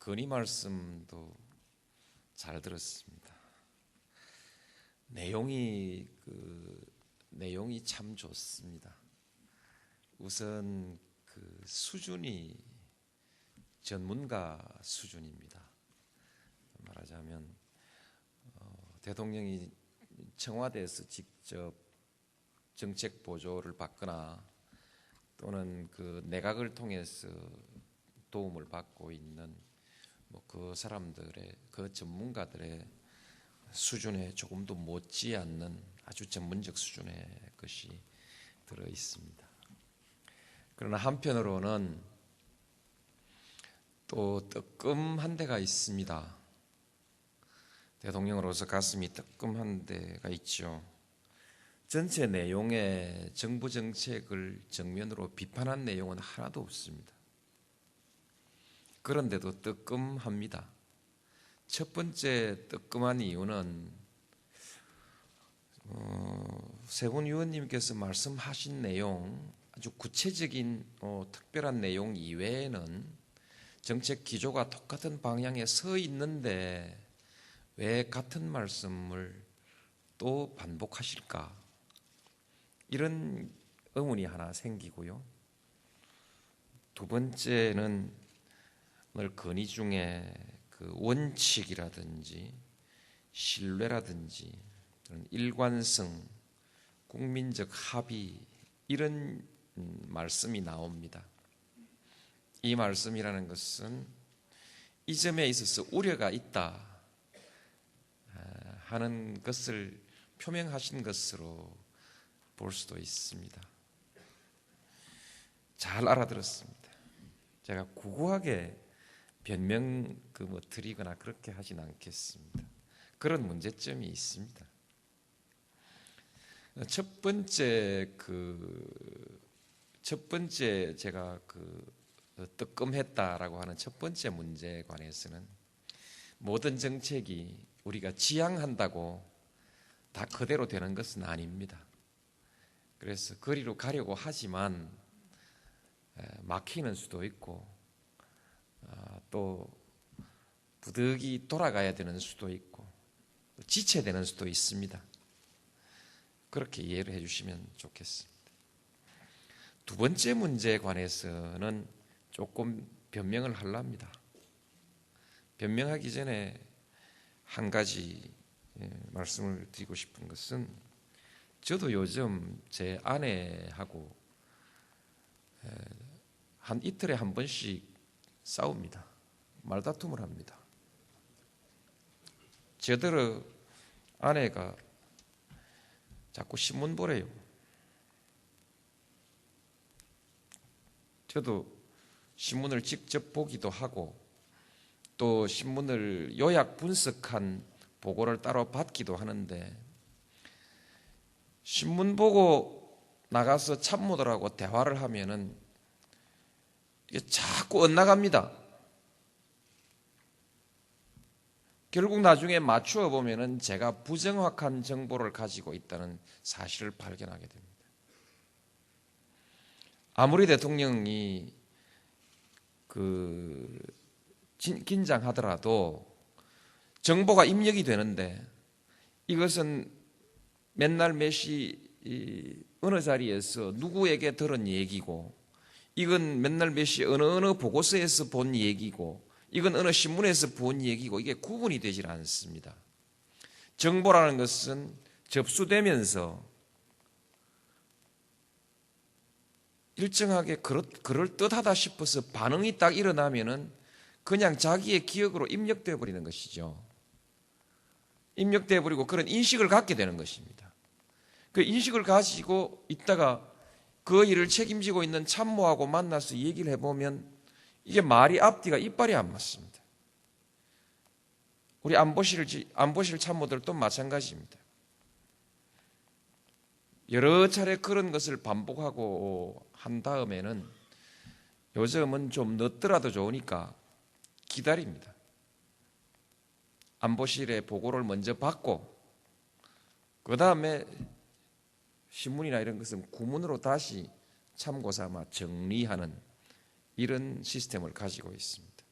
건의 말씀도 잘 들었습니다. 내용이 참 좋습니다. 우선 그 수준이 전문가 수준입니다. 말하자면 대통령이 청와대에서 직접 정책 보조를 받거나 또는 그 내각을 통해서 도움을 받고 있는 그 사람들의 그 전문가들의 수준에 조금도 못지않는 아주 전문적 수준의 것이 들어 있습니다. 그러나 한편으로는 또 뜨끔한 데가 있습니다. 대통령으로서 가슴이 뜨끔한 데가 있죠. 전체 내용에 정부 정책을 정면으로 비판한 내용은 하나도 없습니다. 그런데도 뜨끔합니다. 첫 번째 뜨끔한 이유는 세분 의원님께서 말씀하신 내용, 아주 구체적인 특별한 내용 이외에는 정책 기조가 똑같은 방향에 서 있는데 왜 같은 말씀을 또 반복하실까? 이런 의문이 하나 생기고요. 두 번째는 오늘 건의 중에 그 원칙이라든지 신뢰라든지 일관성, 국민적 합의 이런 말씀이 나옵니다. 이 말씀이라는 것은 이 점에 있어서 우려가 있다 하는 것을 표명하신 것으로 볼 수도 있습니다. 잘 알아들었습니다. 제가 구구하게 변명 드리거나 그렇게 하진 않겠습니다. 그런 문제점이 있습니다. 첫 번째 제가 뜨끔했다라고 하는 첫 번째 문제에 관해서는 모든 정책이 우리가 지향한다고 다 그대로 되는 것은 아닙니다. 그래서 거리로 가려고 하지만 막히는 수도 있고 또 부득이 돌아가야 되는 수도 있고 지체되는 수도 있습니다. 그렇게 이해를 해주시면 좋겠습니다. 두 번째 문제에 관해서는 조금 변명을 하려합니다. 변명하기 전에 한 가지 말씀을 드리고 싶은 것은 저도 요즘 제 아내하고 한 이틀에 한 번씩 싸웁니다. 말다툼을 합니다. 저더러 아내가 자꾸 신문 보래요. 저도 신문을 직접 보기도 하고 또 신문을 요약 분석한 보고를 따로 받기도 하는데 신문 보고 나가서 참모들하고 대화를 하면은 이게 자꾸 엇나갑니다. 결국 나중에 맞추어 보면은 제가 부정확한 정보를 가지고 있다는 사실을 발견하게 됩니다. 아무리 대통령이 긴장하더라도 정보가 입력이 되는데 이것은 맨날 몇시 어느 자리에서 누구에게 들은 얘기고 이건 맨날 몇시 어느 보고서에서 본 얘기고 이건 어느 신문에서 본 얘기고 이게 구분이 되질 않습니다. 정보라는 것은 접수되면서 일정하게 그럴듯하다 싶어서 반응이 딱 일어나면은 그냥 자기의 기억으로 입력되어 버리는 것이죠. 입력되어 버리고 그런 인식을 갖게 되는 것입니다. 그 인식을 가지고 있다가 그 일을 책임지고 있는 참모하고 만나서 얘기를 해보면 이게 말이 앞뒤가 이빨이 안 맞습니다. 우리 안보실 참모들도 마찬가지입니다. 여러 차례 그런 것을 반복하고 한 다음에는 요즘은 좀 늦더라도 좋으니까 기다립니다. 안보실에 보고를 먼저 받고 그 다음에 신문이나 이런 것은 구문으로 다시 참고 3아 정리하는 이런 시스템을 가지고 있습니다.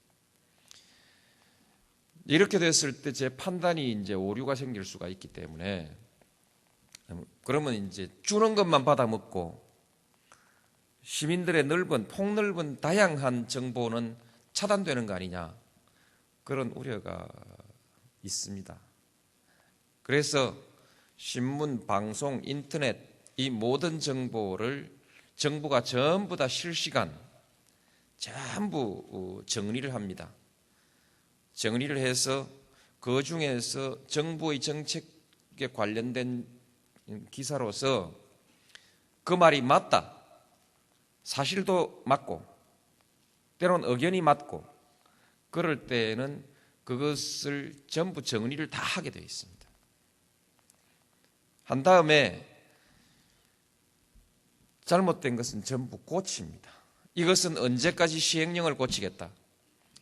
이렇게 됐을 때 제 판단이 이제 오류가 생길 수가 있기 때문에, 그러면 이제 주는 것만 받아 먹고 시민들의 폭넓은 다양한 정보는 차단되는 거 아니냐, 그런 우려가 있습니다. 그래서 신문, 방송, 인터넷 이 모든 정보를 정부가 전부 다 실시간 전부 정리를 합니다. 정리를 해서 그 중에서 정부의 정책에 관련된 기사로서 그 말이 맞다, 사실도 맞고 때로는 의견이 맞고 그럴 때는 그것을 전부 정리를 다 하게 되어 있습니다. 한 다음에 잘못된 것은 전부 고칩니다. 이것은 언제까지 시행령을 고치겠다,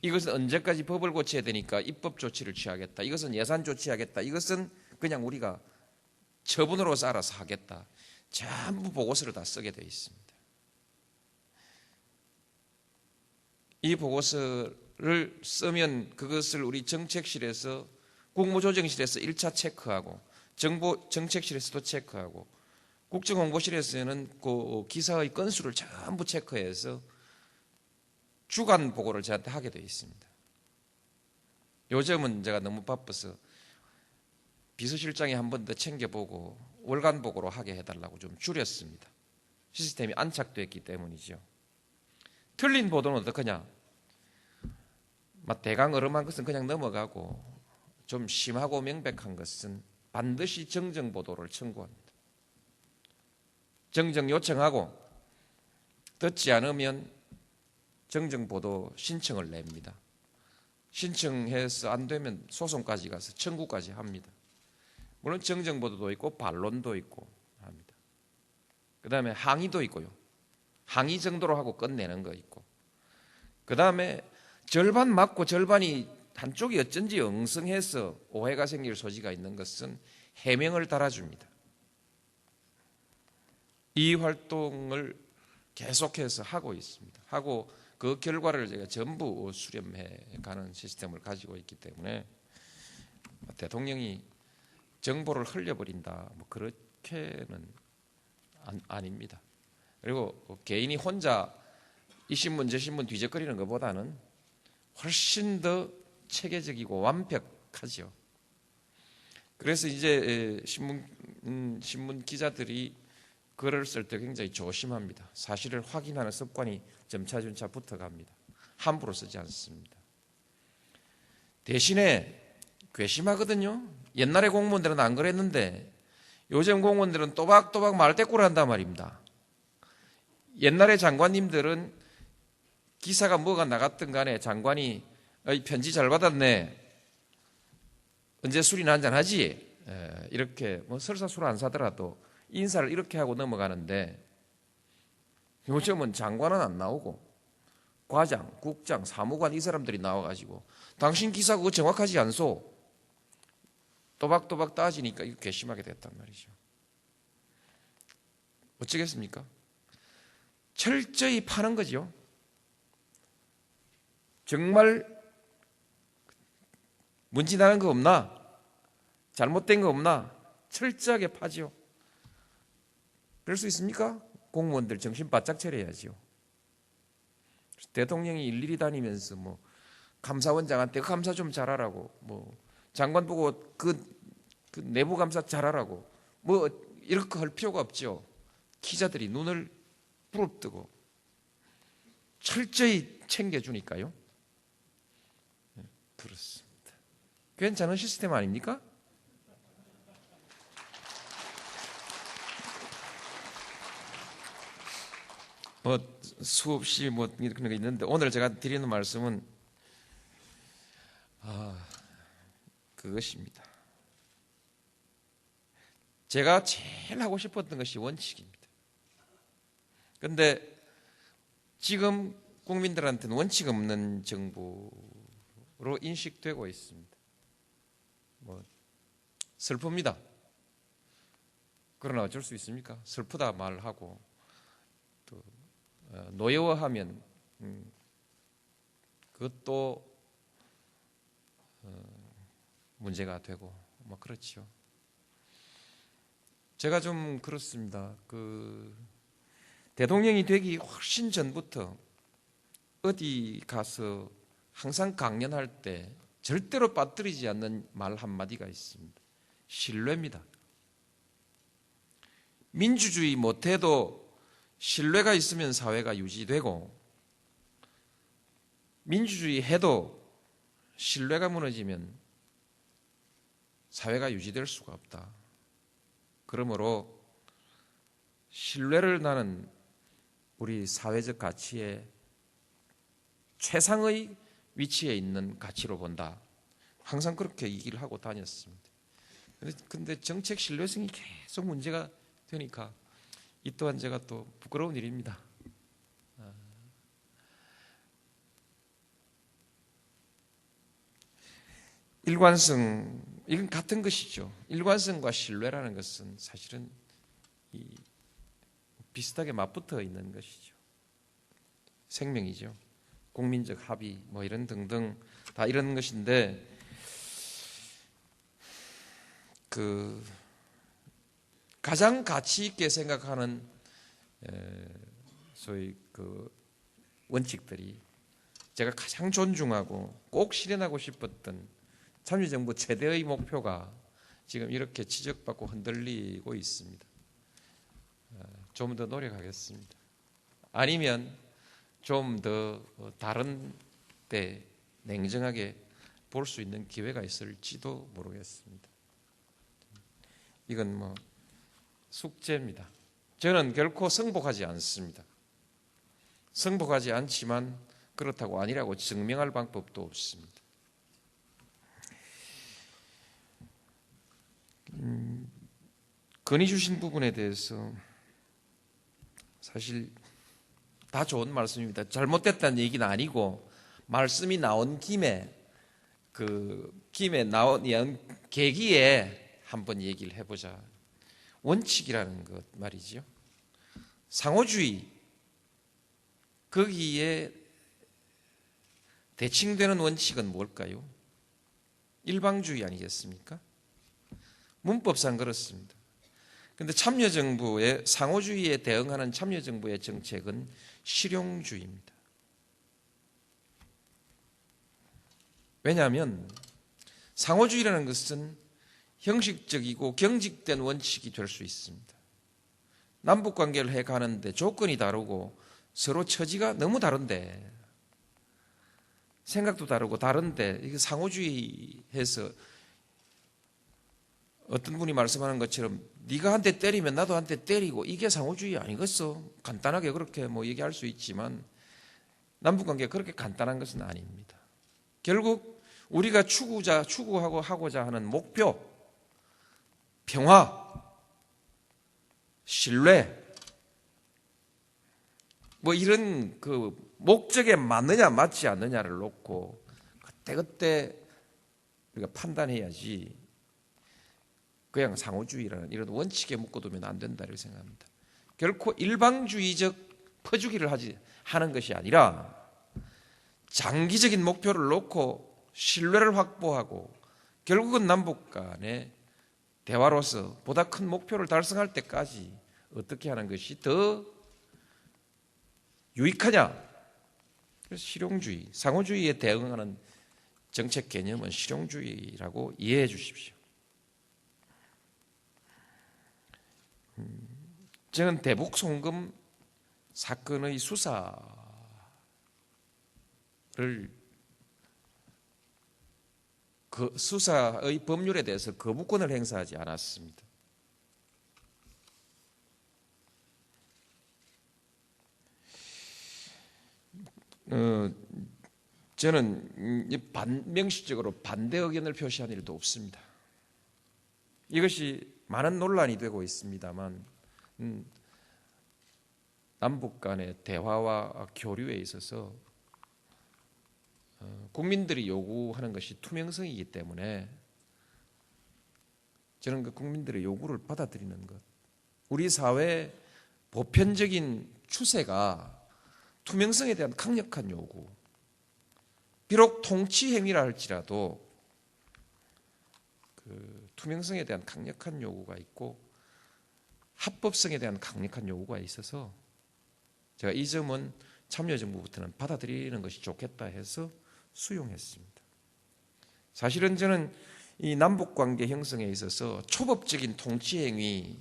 이것은 언제까지 법을 고쳐야 되니까 입법 조치를 취하겠다, 이것은 예산 조치하겠다, 이것은 그냥 우리가 처분으로서 알아서 하겠다, 전부 보고서를 다 쓰게 되어 있습니다. 이 보고서를 쓰면 그것을 우리 정책실에서, 국무조정실에서 1차 체크하고 정부 정책실에서도 체크하고 국정홍보실에서는 그 기사의 건수를 전부 체크해서 주간 보고를 저한테 하게 되어 있습니다. 요즘은 제가 너무 바빠서 비서실장이 한 번 더 챙겨보고 월간 보고로 하게 해달라고 좀 줄였습니다. 시스템이 안착되었기 때문이죠. 틀린 보도는 어떡하냐, 대강 어름한 것은 그냥 넘어가고 좀 심하고 명백한 것은 반드시 정정 보도를 청구합니다. 정정 요청하고 듣지 않으면 정정 보도 신청을 냅니다. 신청해서 안 되면 소송까지 가서 청구까지 합니다. 물론 정정 보도도 있고 반론도 있고 합니다. 그 다음에 항의도 있고요. 항의 정도로 하고 끝내는 거 있고, 그 다음에 절반 맞고 절반이 한쪽이 어쩐지 엉성해서 오해가 생길 소지가 있는 것은 해명을 달아줍니다. 이 활동을 계속해서 하고 있습니다. 하고 그 결과를 제가 전부 수렴해 가는 시스템을 가지고 있기 때문에 대통령이 정보를 흘려버린다, 그렇게는 아닙니다. 그리고 개인이 혼자 이 신문 저 신문 뒤적거리는 것보다는 훨씬 더 체계적이고 완벽하죠. 그래서 이제 신문 기자들이 글을 쓸 때 굉장히 조심합니다. 사실을 확인하는 습관이 점차점차 붙어갑니다. 함부로 쓰지 않습니다. 대신에 괘씸하거든요. 옛날에 공무원들은 안 그랬는데 요즘 공무원들은 또박또박 말대꾸를 한단 말입니다. 옛날에 장관님들은 기사가 뭐가 나갔든 간에 장관이 편지 잘 받았네, 언제 술이나 한잔 하지, 이렇게 설사 술 안 사더라도 인사를 이렇게 하고 넘어가는데, 요즘은 장관은 안 나오고 과장, 국장, 사무관 이 사람들이 나와가지고 당신 기사 그거 정확하지 않소, 또박또박 따지니까 이거 괘씸하게 됐단 말이죠. 어쩌겠습니까? 철저히 파는 거죠. 정말 문제나는 거 없나? 잘못된 거 없나? 철저하게 파죠. 그럴 수 있습니까? 공무원들 정신 바짝 차려야죠. 대통령이 일일이 다니면서 감사원장한테 감사 좀 잘하라고, 장관 보고 그 내부 감사 잘하라고 이렇게 할 필요가 없죠. 기자들이 눈을 부릅뜨고 철저히 챙겨주니까요. 그렇습니다. 괜찮은 시스템 아닙니까? 수없이 그런 게 있는데 오늘 제가 드리는 말씀은 그것입니다. 제가 제일 하고 싶었던 것이 원칙입니다. 그런데 지금 국민들한테는 원칙 없는 정부로 인식되고 있습니다. 슬픕니다. 그러나 어쩔 수 있습니까? 슬프다 말하고 또 노여워하면 그것도 문제가 되고 뭐 그렇죠. 제가 좀 그렇습니다. 대통령이 되기 훨씬 전부터 어디 가서 항상 강연할 때 절대로 빠뜨리지 않는 말 한마디가 있습니다. 신뢰입니다. 민주주의 못해도 신뢰가 있으면 사회가 유지되고, 민주주의 해도 신뢰가 무너지면 사회가 유지될 수가 없다. 그러므로 신뢰를 나는 우리 사회적 가치의 최상의 위치에 있는 가치로 본다. 항상 그렇게 얘기를 하고 다녔습니다. 그런데 정책 신뢰성이 계속 문제가 되니까 이 또한 제가 또 부끄러운 일입니다. 일관성, 이건 같은 것이죠. 일관성과 신뢰라는 것은 사실은 비슷하게 맞붙어 있는 것이죠. 생명이죠. 국민적 합의 뭐 이런 등등 다 이런 것인데, 가장 가치 있게 생각하는 소위 원칙들이, 제가 가장 존중하고 꼭 실현하고 싶었던 참여정부 최대의 목표가 지금 이렇게 지적받고 흔들리고 있습니다. 좀 더 노력하겠습니다. 아니면 좀 더 다른 때 냉정하게 볼 수 있는 기회가 있을지도 모르겠습니다. 이건 뭐 숙제입니다. 저는 결코 승복하지 않습니다. 승복하지 않지만 그렇다고 아니라고 증명할 방법도 없습니다. 건의 주신 부분에 대해서 사실 다 좋은 말씀입니다. 잘못됐다는 얘기는 아니고, 말씀이 나온 김에 나온 계기에 한번 얘기를 해보자. 원칙이라는 것 말이죠. 상호주의, 거기에 대칭되는 원칙은 뭘까요? 일방주의 아니겠습니까? 문법상 그렇습니다. 그런데 참여정부의 상호주의에 대응하는 참여정부의 정책은 실용주의입니다. 왜냐하면 상호주의라는 것은 형식적이고 경직된 원칙이 될 수 있습니다. 남북관계를 해가는데 조건이 다르고 서로 처지가 너무 다른데, 생각도 다르고 다른데, 이게 상호주의해서 어떤 분이 말씀하는 것처럼 네가 한 대 때리면 나도 한 대 때리고, 이게 상호주의 아니겠어? 간단하게 그렇게 뭐 얘기할 수 있지만 남북관계가 그렇게 간단한 것은 아닙니다. 결국 우리가 추구하고자 하는 목표, 평화, 신뢰, 뭐 이런 목적에 맞느냐 맞지 않느냐를 놓고 그때그때 우리가 판단해야지, 그냥 상호주의라는 이런 원칙에 묶어두면 안 된다 이렇게 생각합니다. 결코 일방주의적 퍼주기를 하는 것이 아니라 장기적인 목표를 놓고 신뢰를 확보하고, 결국은 남북 간의 대화로서 보다 큰 목표를 달성할 때까지 어떻게 하는 것이 더 유익하냐. 그래서 실용주의, 상호주의에 대응하는 정책 개념은 실용주의라고 이해해 주십시오. 저는 대북 송금 사건의 수사를 수사의 법률에 대해서 거부권을 행사하지 않았습니다. 저는 명시적으로 반대 의견을 표시한 일도 없습니다. 이것이 많은 논란이 되고 있습니다만, 남북 간의 대화와 교류에 있어서 국민들이 요구하는 것이 투명성이기 때문에 저는 그 국민들의 요구를 받아들이는 것, 우리 사회의 보편적인 추세가 투명성에 대한 강력한 요구, 비록 통치 행위라 할지라도 투명성에 대한 강력한 요구가 있고 합법성에 대한 강력한 요구가 있어서 제가 이 점은 참여정부부터는 받아들이는 것이 좋겠다 해서 수용했습니다. 사실은 저는 이 남북관계 형성에 있어서 초법적인 통치행위가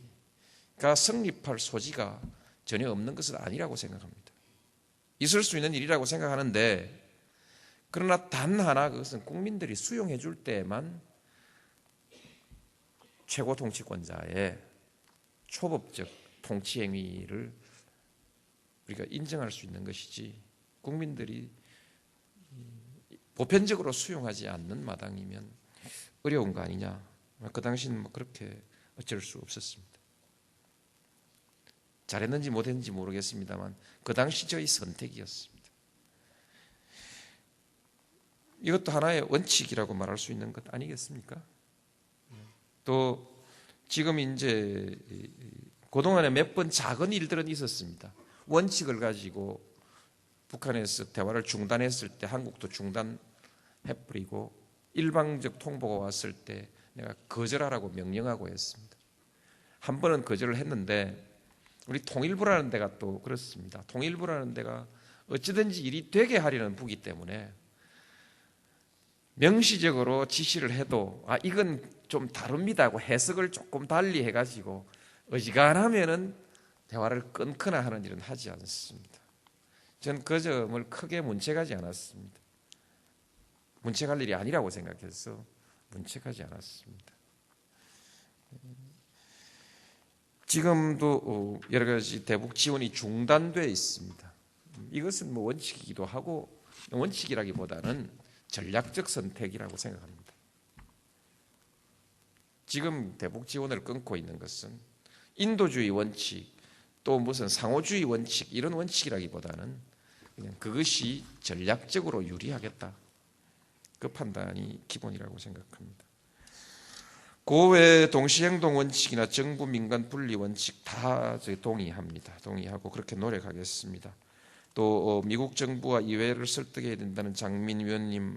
성립할 소지가 전혀 없는 것은 아니라고 생각합니다. 있을 수 있는 일이라고 생각하는데, 그러나 단 하나, 그것은 국민들이 수용해 줄 때만 최고 통치권자의 초법적 통치행위를 우리가 인정할 수 있는 것이지, 국민들이 보편적으로 수용하지 않는 마당이면 어려운 거 아니냐. 그 당시는 뭐 그렇게 어쩔 수 없었습니다. 잘했는지 못했는지 모르겠습니다만 그 당시 저희 선택이었습니다. 이것도 하나의 원칙이라고 말할 수 있는 것 아니겠습니까? 또 지금 이제 그동안에 몇 번 작은 일들은 있었습니다. 원칙을 가지고 북한에서 대화를 중단했을 때 한국도 중단해버리고, 일방적 통보가 왔을 때 내가 거절하라고 명령하고 했습니다. 한 번은 거절을 했는데, 우리 통일부라는 데가 또 그렇습니다. 통일부라는 데가 어찌든지 일이 되게 하려는 부기 때문에 명시적으로 지시를 해도 이건 좀 다릅니다 하고 해석을 조금 달리 해가지고 어지간하면은 대화를 끊거나 하는 일은 하지 않습니다. 저는 그 점을 크게 문책하지 않았습니다. 문책할 일이 아니라고 생각해서 문책하지 않았습니다. 지금도 여러 가지 대북 지원이 중단되어 있습니다. 이것은 뭐 원칙이기도 하고, 원칙이라기보다는 전략적 선택이라고 생각합니다. 지금 대북 지원을 끊고 있는 것은 인도주의 원칙, 또 무슨 상호주의 원칙, 이런 원칙이라기보다는 그냥 그것이 전략적으로 유리하겠다, 그 판단이 기본이라고 생각합니다. 고외 동시행동 원칙이나 정부 민간 분리 원칙 다 동의합니다. 동의하고 그렇게 노력하겠습니다. 또 미국 정부와 의회를 설득해야 된다는 장민 위원님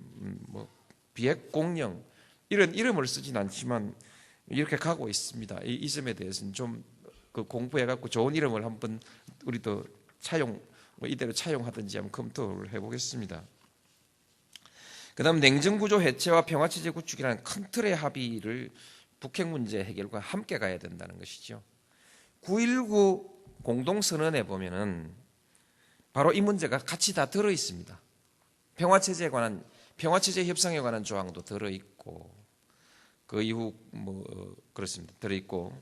비핵 공영, 이런 이름을 쓰진 않지만 이렇게 가고 있습니다. 이 점에 대해서는 좀 공부해갖고 좋은 이름을 한번 우리도 이대로 차용하든지 한번 검토를 해보겠습니다. 그 다음 냉전구조 해체와 평화체제 구축이라는 큰 틀의 합의를 북핵 문제 해결과 함께 가야 된다는 것이죠. 9.19 공동선언에 보면은 바로 이 문제가 같이 다 들어 있습니다. 평화체제 협상에 관한 조항도 들어 있고, 그 이후 그렇습니다. 들어 있고,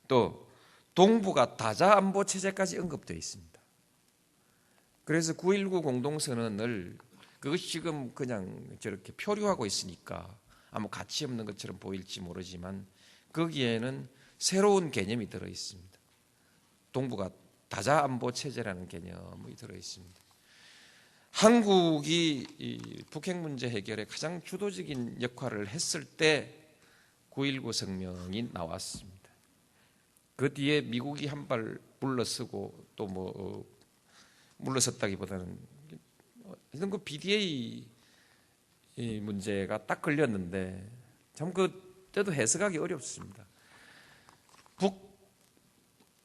또 동북아 다자 안보 체제까지 언급되어 있습니다. 그래서 9.19 공동선언을, 그것이 지금 그냥 저렇게 표류하고 있으니까 아무 가치 없는 것처럼 보일지 모르지만 거기에는 새로운 개념이 들어 있습니다. 동북아 다자 안보 체제라는 개념이 들어 있습니다. 한국이 이 북핵 문제 해결에 가장 주도적인 역할을 했을 때 9.19 성명이 나왔습니다. 그 뒤에 미국이 한 발 물러서고, 또 물러섰다기보다는 그 BDA 문제가 딱 걸렸는데 참 그때도 해석하기 어렵습니다.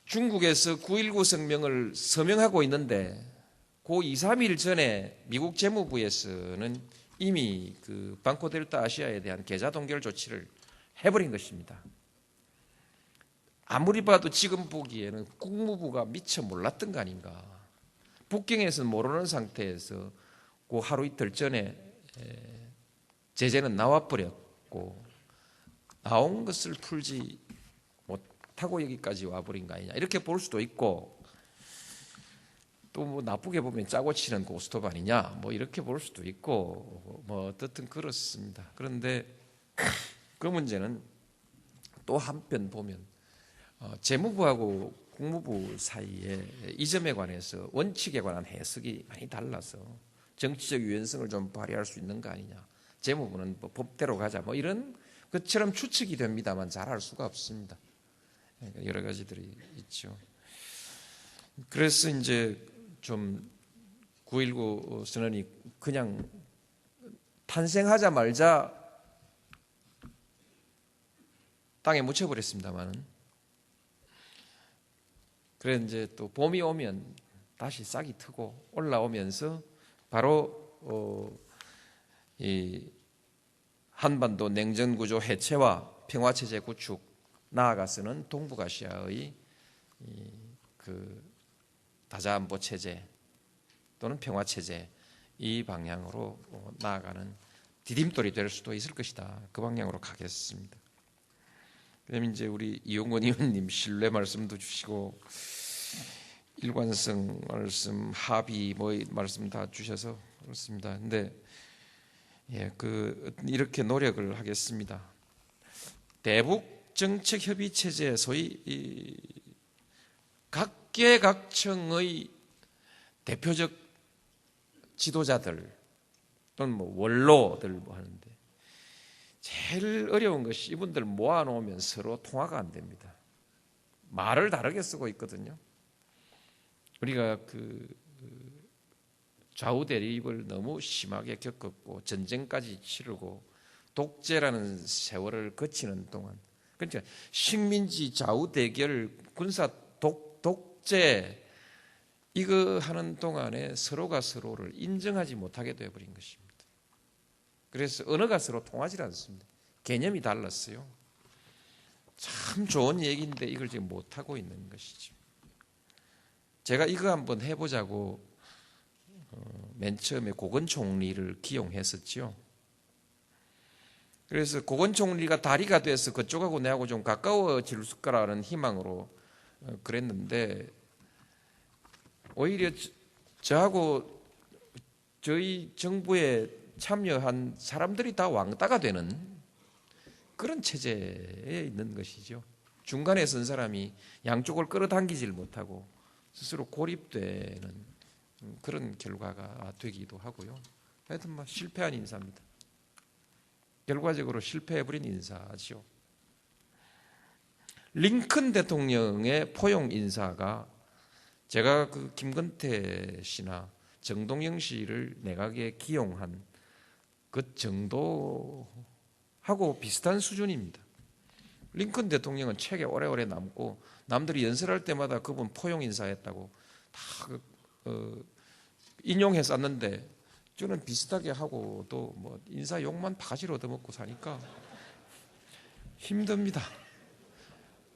중국에서 9.19 성명을 서명하고 있는데 그 2, 3일 전에 미국 재무부에서는 이미 그 방코 델타 아시아에 대한 계좌 동결 조치를 해버린 것입니다. 아무리 봐도 지금 보기에는 국무부가 미처 몰랐던 거 아닌가. 북경에서는 모르는 상태에서 그 하루 이틀 전에 제재는 나와버렸고, 나온 것을 풀지 못하고 여기까지 와버린 거 아니냐, 이렇게 볼 수도 있고, 또 나쁘게 보면 짜고 치는 고스톱 아니냐, 이렇게 볼 수도 있고, 어떻든 그렇습니다. 그런데 그 문제는 또 한편 보면 재무부하고 국무부 사이에 이 점에 관해서 원칙에 관한 해석이 많이 달라서 정치적 유연성을 좀 발휘할 수 있는 거 아니냐, 재무부는 법대로 가자, 이런 것처럼 추측이 됩니다만 잘 알 수가 없습니다. 여러 가지들이 있죠. 그래서 이제 좀 9.19 선언이 그냥 탄생하자마자 땅에 묻혀버렸습니다만은, 그래 이제 또 봄이 오면 다시 싹이 트고 올라오면서 바로 이 한반도 냉전 구조 해체와 평화 체제 구축, 나아가서는 동북아시아의 그 다자안보 체제 또는 평화 체제, 이 방향으로 나아가는 디딤돌이 될 수도 있을 것이다. 그 방향으로 가겠습니다. 그다음에 이제 우리 이용건 의원님 신뢰 말씀도 주시고 일관성 말씀, 합의 뭐 말씀 다 주셔서 그렇습니다. 근데 이렇게 노력을 하겠습니다. 대북 정책 협의 체제, 소위 각계각층의 대표적 지도자들 또는 뭐 원로들 뭐 하는데, 제일 어려운 것이 이분들 모아놓으면 서로 통화가 안 됩니다. 말을 다르게 쓰고 있거든요. 우리가 좌우 대립을 너무 심하게 겪었고 전쟁까지 치르고 독재라는 세월을 거치는 동안, 그러니까 식민지 좌우 대결, 군사 독재 이거 하는 동안에 서로가 서로를 인정하지 못하게 되어버린 것입니다. 그래서 언어가 서로 통하지 않습니다. 개념이 달랐어요. 참 좋은 얘기인데 이걸 지금 못하고 있는 것이죠. 제가 이거 한번 해보자고 맨 처음에 고건 총리를 기용했었죠. 그래서 고건 총리가 다리가 돼서 그쪽하고 내하고 좀 가까워질 거라는 희망으로 그랬는데, 오히려 저하고 저희 정부에 참여한 사람들이 다 왕따가 되는 그런 체제에 있는 것이죠. 중간에 선 사람이 양쪽을 끌어당기질 못하고 스스로 고립되는 그런 결과가 되기도 하고요. 하여튼 뭐 실패한 인사입니다. 결과적으로 실패해버린 인사죠. 링컨 대통령의 포용 인사가 제가 김건태 씨나 정동영 씨를 내각에 기용한 그 정도하고 비슷한 수준입니다. 링컨 대통령은 책에 오래오래 남고 남들이 연설할 때마다 그분 포용 인사했다고 다 인용해 쌌는데, 저는 비슷하게 하고도 뭐 인사 욕만 바가지로 얻어먹고 사니까 힘듭니다.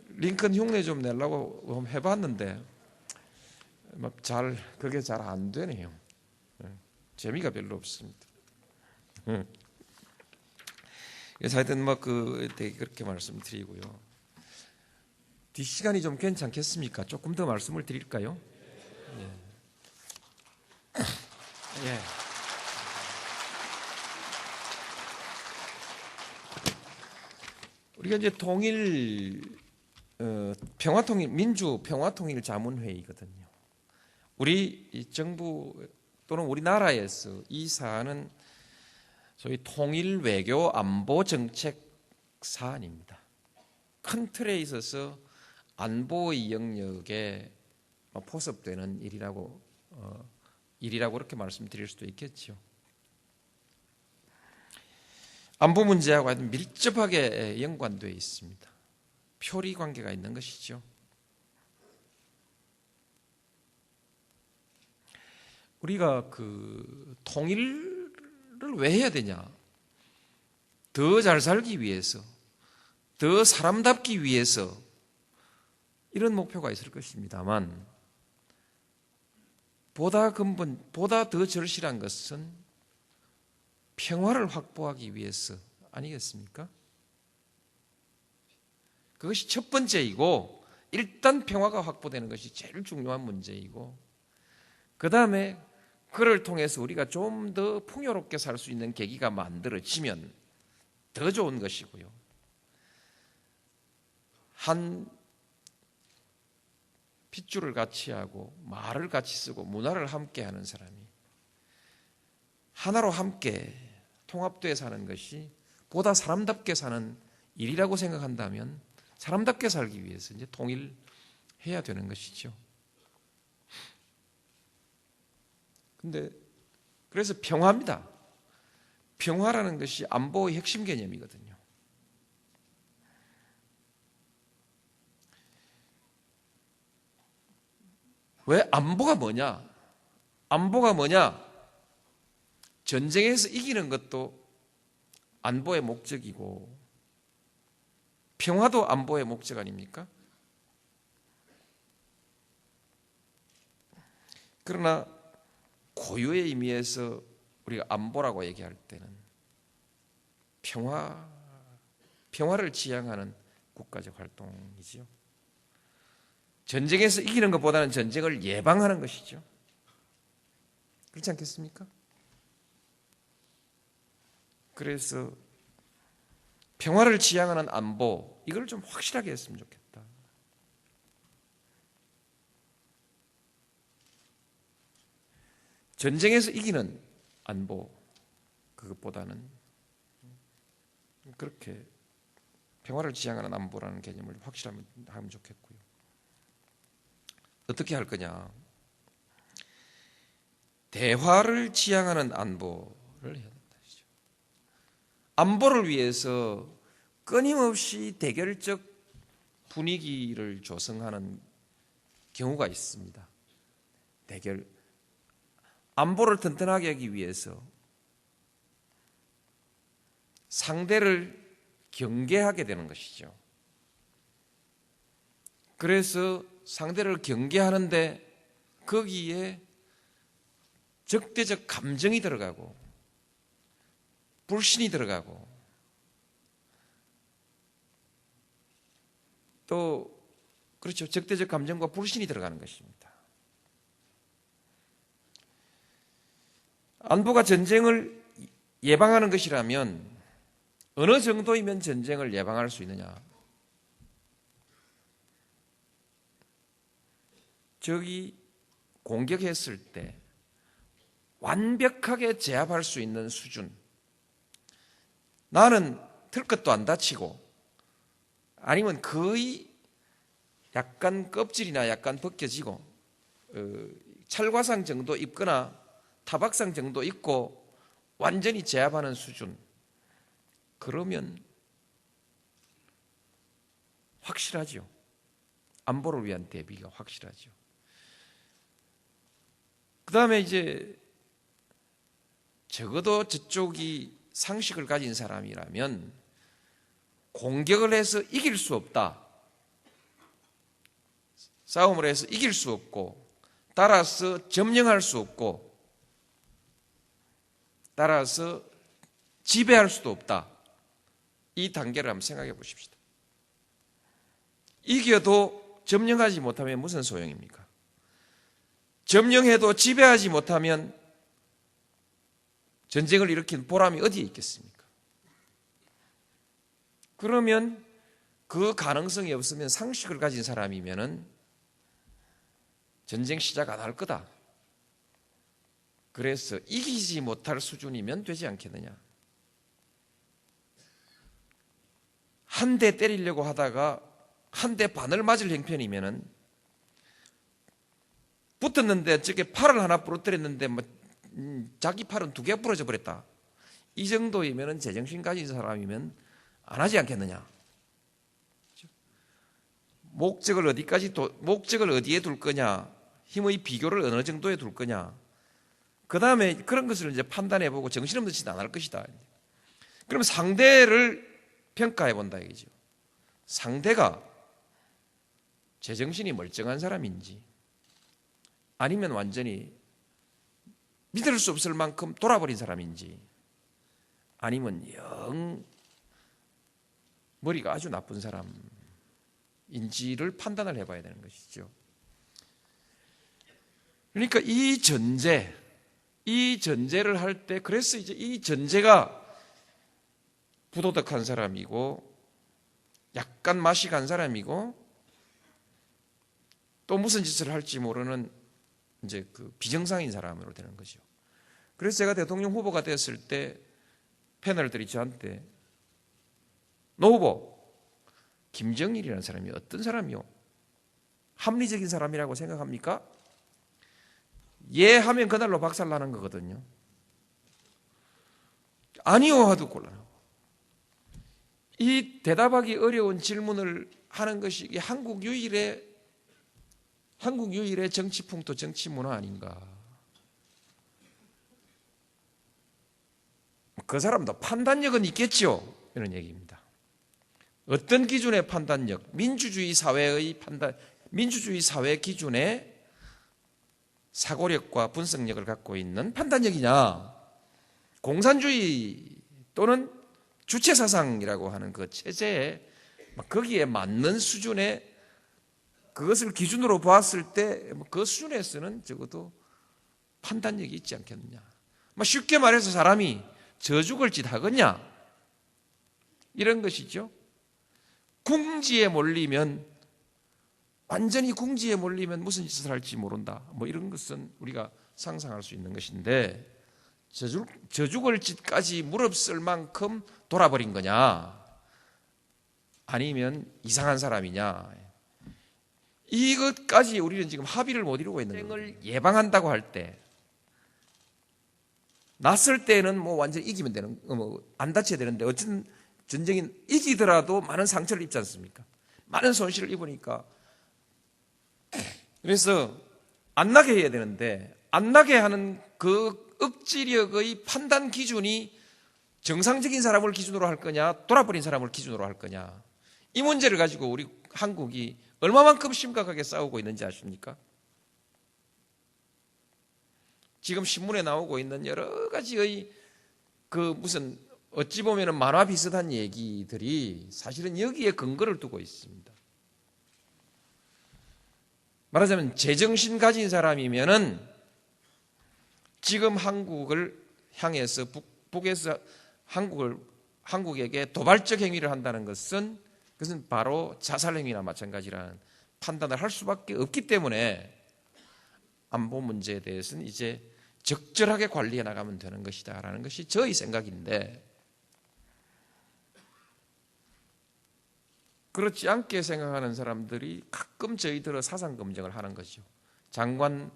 링컨 흉내 좀 내려고 해봤는데 그게 잘 안 되네요. 재미가 별로 없습니다. 그래서 하여튼 그렇게 말씀드리고요. 뒷시간이 좀 괜찮겠습니까? 조금 더 말씀을 드릴까요? 예. 우리가 이제 민주평화통일자문회의거든요. 우리 정부 또는 우리나라에서 이 사안은 소위 통일 외교 안보 정책 사안입니다. 큰 틀에 있어서 안보의 영역에 포섭되는 일이라고 그렇게 말씀드릴 수도 있겠죠. 안보 문제하고 아주 밀접하게 연관되어 있습니다. 표리 관계가 있는 것이죠. 우리가 통일을 왜 해야 되냐? 더 잘 살기 위해서, 더 사람답기 위해서, 이런 목표가 있을 것입니다만, 보다 더 절실한 것은 평화를 확보하기 위해서 아니겠습니까? 그것이 첫 번째이고, 일단 평화가 확보되는 것이 제일 중요한 문제이고, 그 다음에 그를 통해서 우리가 좀 더 풍요롭게 살 수 있는 계기가 만들어지면 더 좋은 것이고요. 한 핏줄을 같이 하고 말을 같이 쓰고 문화를 함께 하는 사람이 하나로 함께 통합되어 사는 것이 보다 사람답게 사는 일이라고 생각한다면 사람답게 살기 위해서 이제 통일해야 되는 것이죠. 근데 그래서 평화입니다. 평화라는 것이 안보의 핵심 개념이거든요. 왜 안보가 뭐냐? 안보가 뭐냐? 전쟁에서 이기는 것도 안보의 목적이고 평화도 안보의 목적 아닙니까? 그러나 고유의 의미에서 우리가 안보라고 얘기할 때는 평화를 지향하는 국가적 활동이지요. 전쟁에서 이기는 것보다는 전쟁을 예방하는 것이죠. 그렇지 않겠습니까? 그래서 평화를 지향하는 안보, 이걸 좀 확실하게 했으면 좋겠다. 전쟁에서 이기는 안보, 그것보다는 그렇게 평화를 지향하는 안보라는 개념을 확실하면 하면 좋겠고요. 어떻게 할 거냐? 대화를 지향하는 안보를 해야 된다. 안보를 위해서 끊임없이 대결적 분위기를 조성하는 경우가 있습니다. 안보를 튼튼하게 하기 위해서 상대를 경계하게 되는 것이죠. 그래서 상대를 경계하는데 거기에 적대적 감정이 들어가고 불신이 들어가고 또 그렇죠. 적대적 감정과 불신이 들어가는 것입니다. 안보가 전쟁을 예방하는 것이라면 어느 정도이면 전쟁을 예방할 수 있느냐? 적이 공격했을 때 완벽하게 제압할 수 있는 수준. 나는 털끝도 안 다치고 아니면 거의 약간 껍질이나 약간 벗겨지고 찰과상 정도 입거나 타박상 정도 입고 완전히 제압하는 수준. 그러면 확실하죠. 안보를 위한 대비가 확실하죠. 그 다음에 이제 적어도 저쪽이 상식을 가진 사람이라면 공격을 해서 이길 수 없다. 싸움을 해서 이길 수 없고 따라서 점령할 수 없고 따라서 지배할 수도 없다. 이 단계를 한번 생각해 보십시다. 이겨도 점령하지 못하면 무슨 소용입니까? 점령해도 지배하지 못하면 전쟁을 일으킨 보람이 어디에 있겠습니까? 그러면 그 가능성이 없으면 상식을 가진 사람이면은 전쟁 시작 안 할 거다. 그래서 이기지 못할 수준이면 되지 않겠느냐. 한 대 때리려고 하다가 한 대 반을 맞을 형편이면은 붙었는데 저게 팔을 하나 부러뜨렸는데 뭐 자기 팔은 두 개가 부러져 버렸다. 이 정도이면은 제정신 가진 사람이면 안 하지 않겠느냐. 목적을 어디에 둘 거냐, 힘의 비교를 어느 정도에 둘 거냐. 그 다음에 그런 것을 이제 판단해보고 정신없는 짓은 안 할 것이다. 그럼 상대를 평가해 본다 이거죠. 상대가 제정신이 멀쩡한 사람인지 아니면 완전히 믿을 수 없을 만큼 돌아버린 사람인지 아니면 영 머리가 아주 나쁜 사람인지를 판단을 해봐야 되는 것이죠. 그러니까 이 전제를 할 때 그래서 이제 이 전제가 부도덕한 사람이고 약간 맛이 간 사람이고 또 무슨 짓을 할지 모르는 이제 그 비정상인 사람으로 되는 거죠. 그래서 제가 대통령 후보가 되었을 때 패널들이 저한테 노 후보, 김정일이라는 사람이 어떤 사람이요? 합리적인 사람이라고 생각합니까? 예 하면 그날로 박살나는 거거든요. 아니요 하도 곤란하고. 이 대답하기 어려운 질문을 하는 것이 한국 유일의 한국 유일의 정치풍토, 정치문화 아닌가. 그 사람도 판단력은 있겠죠. 이런 얘기입니다. 어떤 기준의 판단력? 민주주의 사회의 민주주의 사회 기준의 사고력과 분석력을 갖고 있는 판단력이냐? 공산주의 또는 주체사상이라고 하는 그 체제에 거기에 맞는 수준의 그것을 기준으로 보았을 때 그 수준에서는 적어도 판단력이 있지 않겠느냐. 쉽게 말해서 사람이 저죽을 짓 하겠냐? 이런 것이죠. 궁지에 몰리면, 완전히 궁지에 몰리면 무슨 짓을 할지 모른다. 이런 것은 우리가 상상할 수 있는 것인데, 저죽을 짓까지 무릅쓸 만큼 돌아버린 거냐? 아니면 이상한 사람이냐? 이것까지 우리는 지금 합의를 못 이루고 있는 거예요. 전쟁을 예방한다고 할 때, 났을 때는 완전히 이기면 되는, 안 다쳐야 되는데, 어쨌든 전쟁이 이기더라도 많은 상처를 입지 않습니까? 많은 손실을 입으니까. 그래서 안 나게 해야 되는데, 안 나게 하는 그 억지력의 판단 기준이 정상적인 사람을 기준으로 할 거냐, 돌아버린 사람을 기준으로 할 거냐. 이 문제를 가지고 우리 한국이 얼마만큼 심각하게 싸우고 있는지 아십니까? 지금 신문에 나오고 있는 여러 가지의 어찌 보면 만화 비슷한 얘기들이 사실은 여기에 근거를 두고 있습니다. 말하자면 제정신 가진 사람이면은 지금 한국을 향해서 북에서 한국에게 도발적 행위를 한다는 것은 그것은 바로 자살 행위나 마찬가지라는 판단을 할 수밖에 없기 때문에 안보 문제에 대해서는 이제 적절하게 관리해 나가면 되는 것이다라는 것이 저의 생각인데, 그렇지 않게 생각하는 사람들이 가끔 저희들의 사상 검증을 하는 거죠. 장관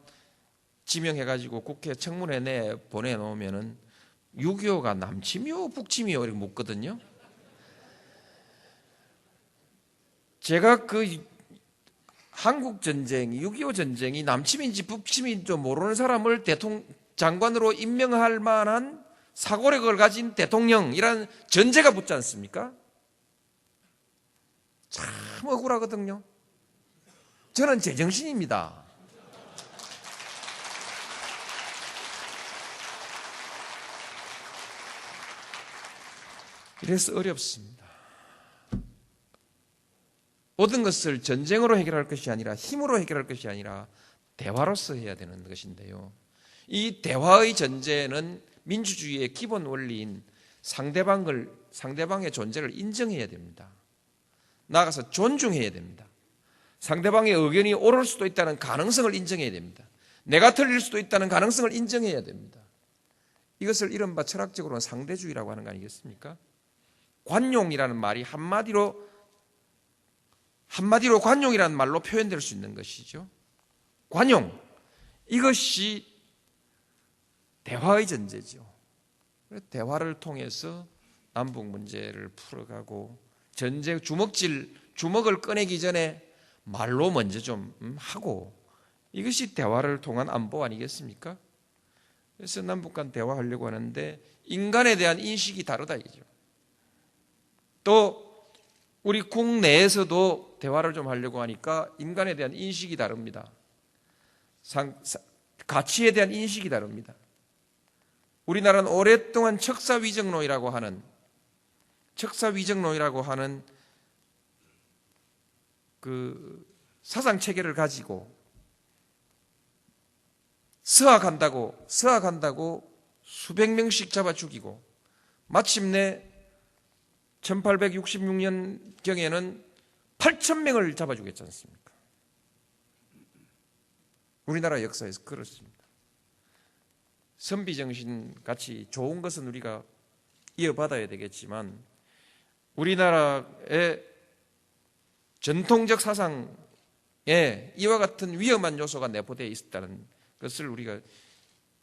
지명해가지고 국회 청문회 내에 보내놓으면은 6.25가 남침이요 북침이요 이렇게 묻거든요. 제가 한국 전쟁이 6.25 전쟁이 남침인지 북침인지 모르는 사람을 장관으로 임명할 만한 사고력을 가진 대통령이라는 전제가 붙지 않습니까? 참 억울하거든요. 저는 제정신입니다. 이래서 어렵습니다. 모든 것을 전쟁으로 해결할 것이 아니라 힘으로 해결할 것이 아니라 대화로서 해야 되는 것인데요. 이 대화의 전제는 민주주의의 기본 원리인 상대방의 존재를 인정해야 됩니다. 나아가서 존중해야 됩니다. 상대방의 의견이 옳을 수도 있다는 가능성을 인정해야 됩니다. 내가 틀릴 수도 있다는 가능성을 인정해야 됩니다. 이것을 이른바 철학적으로는 상대주의라고 하는 거 아니겠습니까? 관용이라는 말이 한마디로 관용이라는 말로 표현될 수 있는 것이죠. 관용, 이것이 대화의 전제죠. 대화를 통해서 남북 문제를 풀어가고, 주먹을 꺼내기 전에 말로 먼저 좀 하고, 이것이 대화를 통한 안보 아니겠습니까? 그래서 남북 간 대화하려고 하는데 인간에 대한 인식이 다르다 이거죠. 또 우리 국내에서도 대화를 좀 하려고 하니까 인간에 대한 인식이 다릅니다. 가치에 대한 인식이 다릅니다. 우리나라는 오랫동안 척사위정론이라고 하는 그 사상 체계를 가지고 서학한다고 수백 명씩 잡아 죽이고, 마침내 1866년경에는 8,000명을 잡아 죽였지 않습니까? 우리나라 역사에서 그렇습니다. 선비정신 같이 좋은 것은 우리가 이어받아야 되겠지만, 우리나라의 전통적 사상에 이와 같은 위험한 요소가 내포되어 있었다는 것을 우리가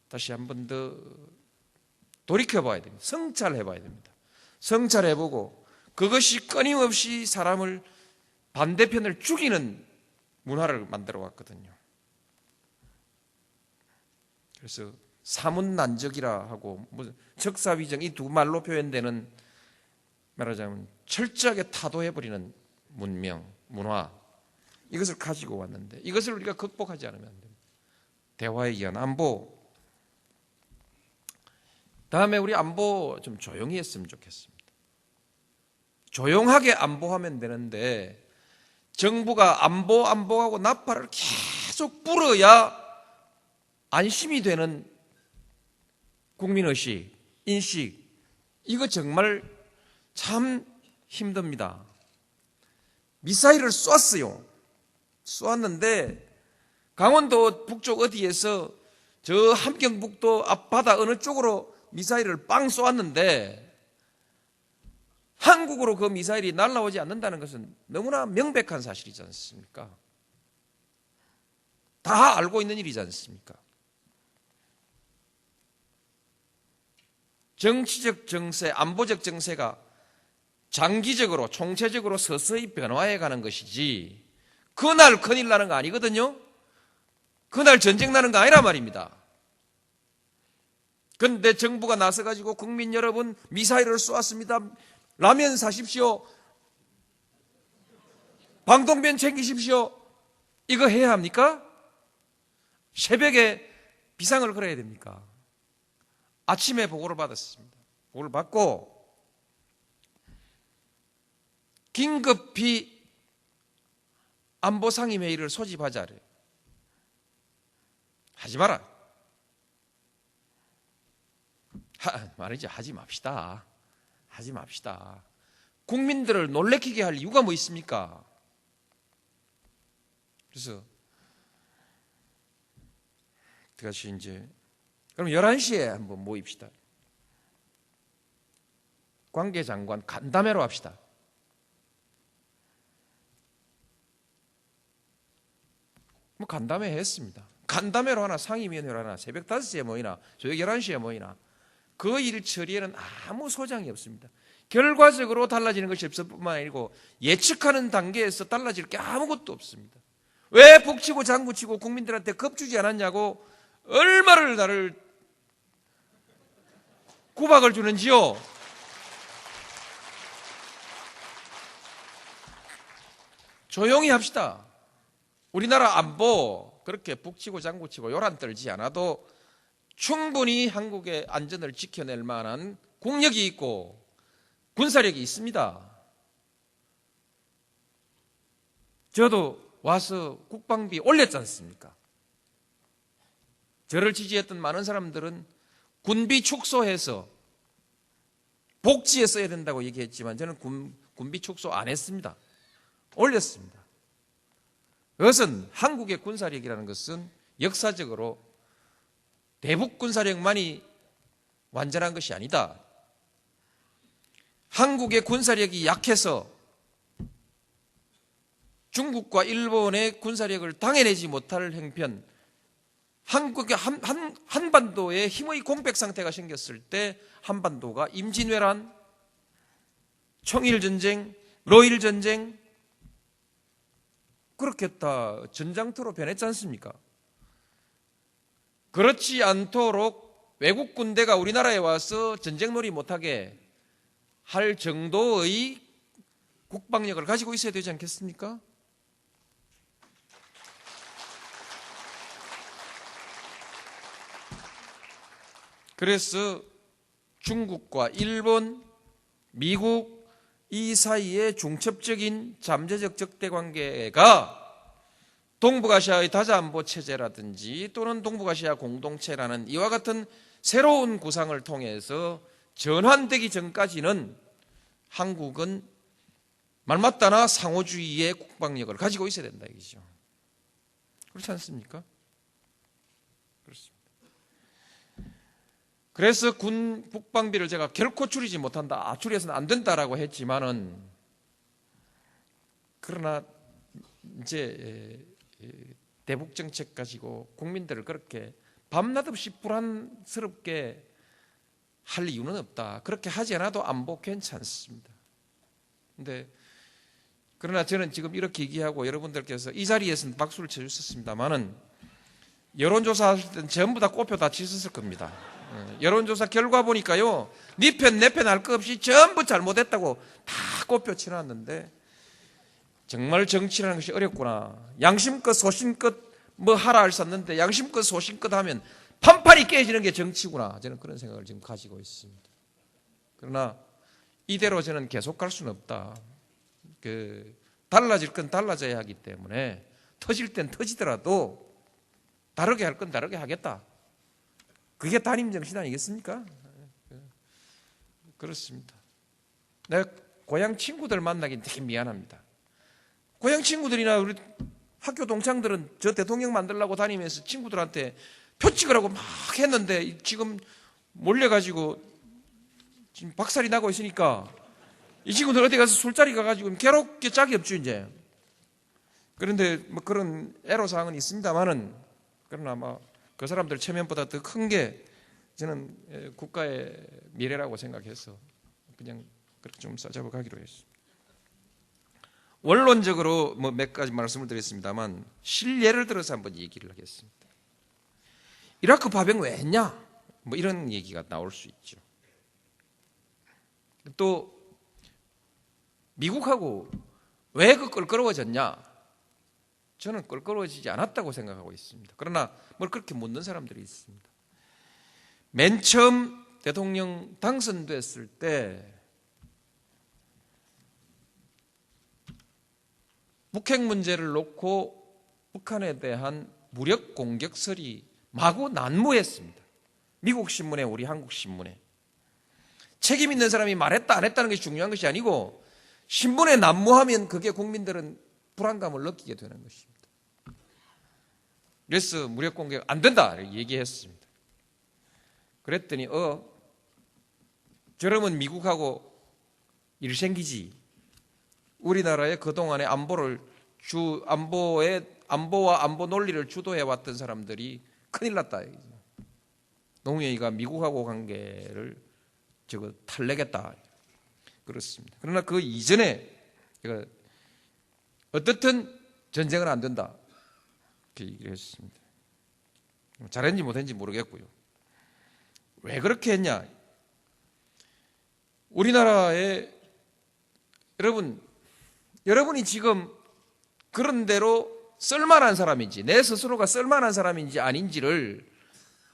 다시 한 번 더 돌이켜봐야 됩니다. 성찰해봐야 됩니다. 성찰해보고 그것이 끊임없이 사람을 반대편을 죽이는 문화를 만들어 왔거든요. 그래서 사문난적이라 하고 적사위정 이 두 말로 표현되는, 말하자면 철저하게 타도해버리는 문명, 문화, 이것을 가지고 왔는데 이것을 우리가 극복하지 않으면 안 됩니다. 대화에 의한 안보. 다음에 우리 안보 좀 조용히 했으면 좋겠습니다. 조용하게 안보하면 되는데 정부가 안보하고 나팔을 계속 불어야 안심이 되는 국민의식, 인식, 이거 정말 참 힘듭니다. 미사일을 쏘았는데 강원도 북쪽 어디에서 저 함경북도 앞바다 어느 쪽으로 미사일을 빵 쏘았는데 한국으로 그 미사일이 날아오지 않는다는 것은 너무나 명백한 사실이지 않습니까? 다 알고 있는 일이지 않습니까? 정치적 정세, 안보적 정세가 장기적으로 총체적으로 서서히 변화해 가는 것이지 그날 큰일 나는 거 아니거든요. 그날 전쟁 나는 거 아니란 말입니다. 그런데 정부가 나서가지고 국민 여러분 미사일을 쏘았습니다. 라면 사십시오. 방독면 챙기십시오. 이거 해야 합니까? 새벽에 비상을 걸어야 됩니까? 아침에 보고를 받았습니다. 보고를 받고 긴급히 안보상임회의를 소집하자래. 하지 마라. 말이지, 하지 맙시다. 하지 맙시다. 국민들을 놀래키게 할 이유가 뭐 있습니까? 그래서 다시 이제 그럼 11시에 한번 모입시다. 관계장관 간담회로 합시다. 뭐 간담회 했습니다. 간담회로 하나, 상임위원회로 하나, 새벽 5시에 모이나, 저녁 11시에 모이나, 그 일 처리에는 아무 소장이 없습니다. 결과적으로 달라지는 것이 없을 뿐만 아니고 예측하는 단계에서 달라질 게 아무것도 없습니다. 왜 북치고 장구치고 국민들한테 겁주지 않았냐고 얼마를 나를 구박을 주는지요. 조용히 합시다. 우리나라 안보 그렇게 북치고 장구치고 요란 떨지 않아도 충분히 한국의 안전을 지켜낼 만한 국력이 있고 군사력이 있습니다. 저도 와서 국방비 올렸지 않습니까? 저를 지지했던 많은 사람들은 군비 축소해서 복지에 써야 된다고 얘기했지만 저는 군비 축소 안 했습니다. 올렸습니다. 그것은 한국의 군사력이라는 것은 역사적으로 대북 군사력만이 완전한 것이 아니다. 한국의 군사력이 약해서 중국과 일본의 군사력을 당해내지 못할 형편, 한국의 한반도에 힘의 공백 상태가 생겼을 때 한반도가 임진왜란, 청일전쟁, 러일전쟁 그렇게 다 전장터로 변했지 않습니까? 그렇지 않도록 외국 군대가 우리나라에 와서 전쟁놀이 못하게 할 정도의 국방력을 가지고 있어야 되지 않겠습니까? 그래서 중국과 일본, 미국 이 사이의 중첩적인 잠재적 적대 관계가 동북아시아의 다자안보 체제라든지 또는 동북아시아 공동체라는 이와 같은 새로운 구상을 통해서 전환되기 전까지는 한국은 말맞다나 상호주의의 국방력을 가지고 있어야 된다 이거죠. 그렇지 않습니까? 그렇습니다. 그래서 군 국방비를 제가 결코 줄이지 못한다, 줄여서는 안 된다라고 했지만은 그러나 이제 대북 정책 가지고 국민들을 그렇게 밤낮 없이 불안스럽게 할 이유는 없다. 그렇게 하지 않아도 안보 괜찮습니다. 근데 그러나 저는 지금 이렇게 얘기하고 여러분들께서 이 자리에서는 박수를 쳐주셨습니다만은 여론조사 하실 때는 전부 다 꼽혀 다 치셨을 겁니다. 여론조사 결과 보니까요, 네 편 내 편 할 것 없이 전부 잘못했다고 다 꼽혀 치놨는데, 정말 정치라는 것이 어렵구나. 양심껏 소신껏 뭐 하라 할 수 없는데 양심껏 소신껏 하면 판판이 깨지는 게 정치구나. 저는 그런 생각을 지금 가지고 있습니다. 그러나 이대로 저는 계속 갈 수는 없다. 달라질 건 달라져야 하기 때문에 터질 땐 터지더라도 다르게 할 건 다르게 하겠다. 그게 단임 정신 아니겠습니까? 그렇습니다. 내가 고향 친구들 만나긴 되게 미안합니다. 고향 친구들이나 우리 학교 동창들은 저 대통령 만들려고 다니면서 친구들한테 표 찍으라고 막 했는데 지금 몰려가지고 지금 박살이 나고 있으니까 이 친구들 어디 가서 술자리 가가지고 괴롭게 짝이 없죠 이제. 그런데 뭐 그런 애로사항은 있습니다만은, 그러나 아마 그 사람들 체면보다 더 큰 게 저는 국가의 미래라고 생각해서 그냥 그렇게 좀 싸잡아가기로 했습니다. 원론적으로 뭐 몇 가지 말씀을 드렸습니다만 실예를 들어서 한번 얘기를 하겠습니다. 이라크 파병 왜 했냐? 뭐 이런 얘기가 나올 수 있죠. 또 미국하고 왜 그 껄끄러워졌냐? 저는 껄끄러워지지 않았다고 생각하고 있습니다. 그러나 뭘 그렇게 묻는 사람들이 있습니다. 맨 처음 대통령 당선됐을 때 북핵 문제를 놓고 북한에 대한 무력 공격설이 마구 난무했습니다. 미국 신문에, 우리 한국 신문에. 책임 있는 사람이 말했다 안 했다는 것이 중요한 것이 아니고 신문에 난무하면 그게 국민들은 불안감을 느끼게 되는 것입니다. 그래서 무력 공격 안 된다 이렇게 얘기했습니다. 그랬더니 저러면 미국하고 일 생기지. 우리나라의 그동안의 안보와 안보 논리를 주도해 왔던 사람들이 큰일 났다. 노무현이가 미국하고 관계를 탈내겠다. 그렇습니다. 그러나 그 이전에 어떻든 전쟁은 안 된다. 이렇게 얘기를 했습니다. 잘했는지 못했는지 모르겠고요. 왜 그렇게 했냐? 우리나라에 여러분이 지금 그런 대로 쓸만한 사람인지, 내 스스로가 쓸만한 사람인지 아닌지를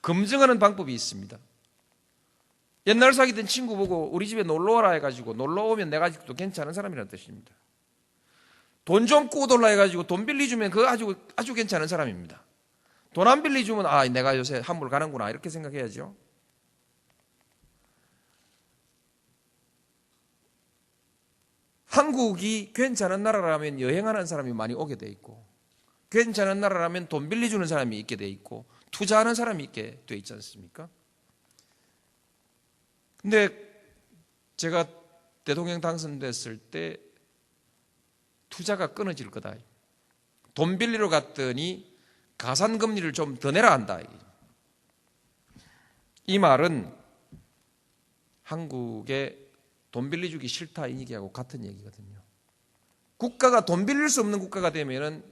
검증하는 방법이 있습니다. 옛날 사귀던 친구 보고 우리 집에 놀러와라 해가지고 놀러오면 내가 아직도 괜찮은 사람이라는 뜻입니다. 돈 좀 꾸어달라 해가지고 돈 빌려주면 그거 아주 괜찮은 사람입니다. 돈 안 빌려주면 내가 요새 한물 가는구나 이렇게 생각해야죠. 한국이 괜찮은 나라라면 여행하는 사람이 많이 오게 돼 있고, 괜찮은 나라라면 돈 빌려주는 사람이 있게 돼 있고, 투자하는 사람이 있게 돼 있지 않습니까? 근데 제가 대통령 당선됐을 때 투자가 끊어질 거다. 돈 빌리러 갔더니 가산금리를 좀 더 내라 한다. 이 말은 한국에 돈 빌려주기 싫다 이 얘기하고 같은 얘기거든요. 국가가 돈 빌릴 수 없는 국가가 되면은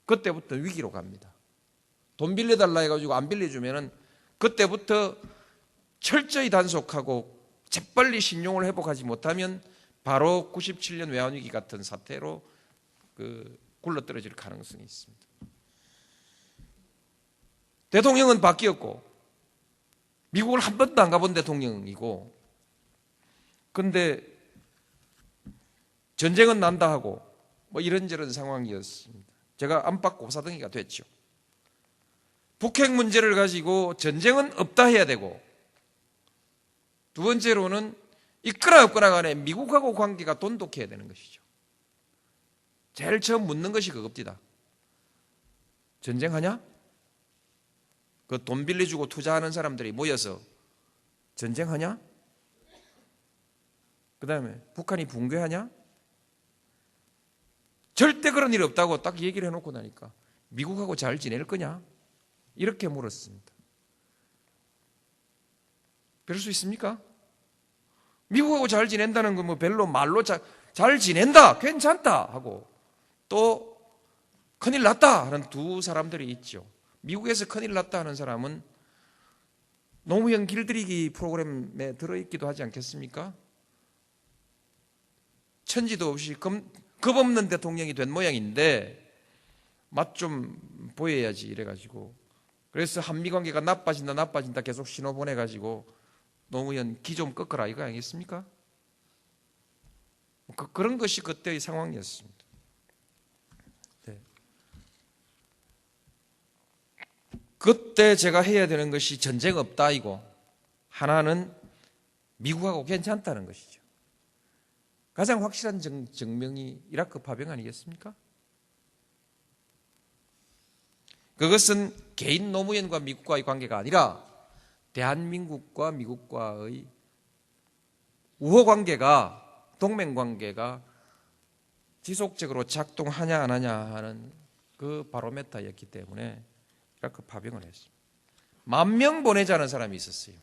그때부터 위기로 갑니다. 돈 빌려달라 해가지고 안 빌려주면은 그때부터 철저히 단속하고 재빨리 신용을 회복하지 못하면 바로 97년 외환위기 같은 사태로 굴러떨어질 가능성이 있습니다. 대통령은 바뀌었고 미국을 한 번도 안 가본 대통령이고, 그런데 전쟁은 난다 하고 뭐 이런저런 상황이었습니다. 제가 안팎 고사등이가 됐죠. 북핵 문제를 가지고 전쟁은 없다 해야 되고, 두 번째로는 있거나 없거나 간에 미국하고 관계가 돈독해야 되는 것이죠. 제일 처음 묻는 것이 그겁니다. 전쟁하냐? 그 돈 빌려주고 투자하는 사람들이 모여서 전쟁하냐? 그 다음에 북한이 붕괴하냐? 절대 그런 일 없다고 딱 얘기를 해놓고 나니까 미국하고 잘 지낼 거냐? 이렇게 물었습니다. 그럴 수 있습니까? 미국하고 잘 지낸다는 건 뭐 별로 말로 잘 지낸다, 괜찮다 하고 또 큰일 났다 하는 두 사람들이 있죠. 미국에서 큰일 났다 하는 사람은 노무현 길들이기 프로그램에 들어있기도 하지 않겠습니까? 천지도 없이 겁 없는 대통령이 된 모양인데 맛 좀 보여야지 이래가지고, 그래서 한미관계가 나빠진다 계속 신호 보내가지고 노무현 기 좀 꺾어라 이거 아니겠습니까? 그런 것이 그때의 상황이었습니다. 네. 그때 제가 해야 되는 것이 전쟁 없다 이고, 하나는 미국하고 괜찮다는 것이죠. 가장 확실한 증명이 이라크 파병 아니겠습니까? 그것은 개인 노무현과 미국과의 관계가 아니라 대한민국과 미국과의 우호관계가, 동맹관계가 지속적으로 작동하냐 안 하냐 하는 그 바로메타였기 때문에 이라크 파병을 했습니다. 10,000명 보내자는 사람이 있었어요.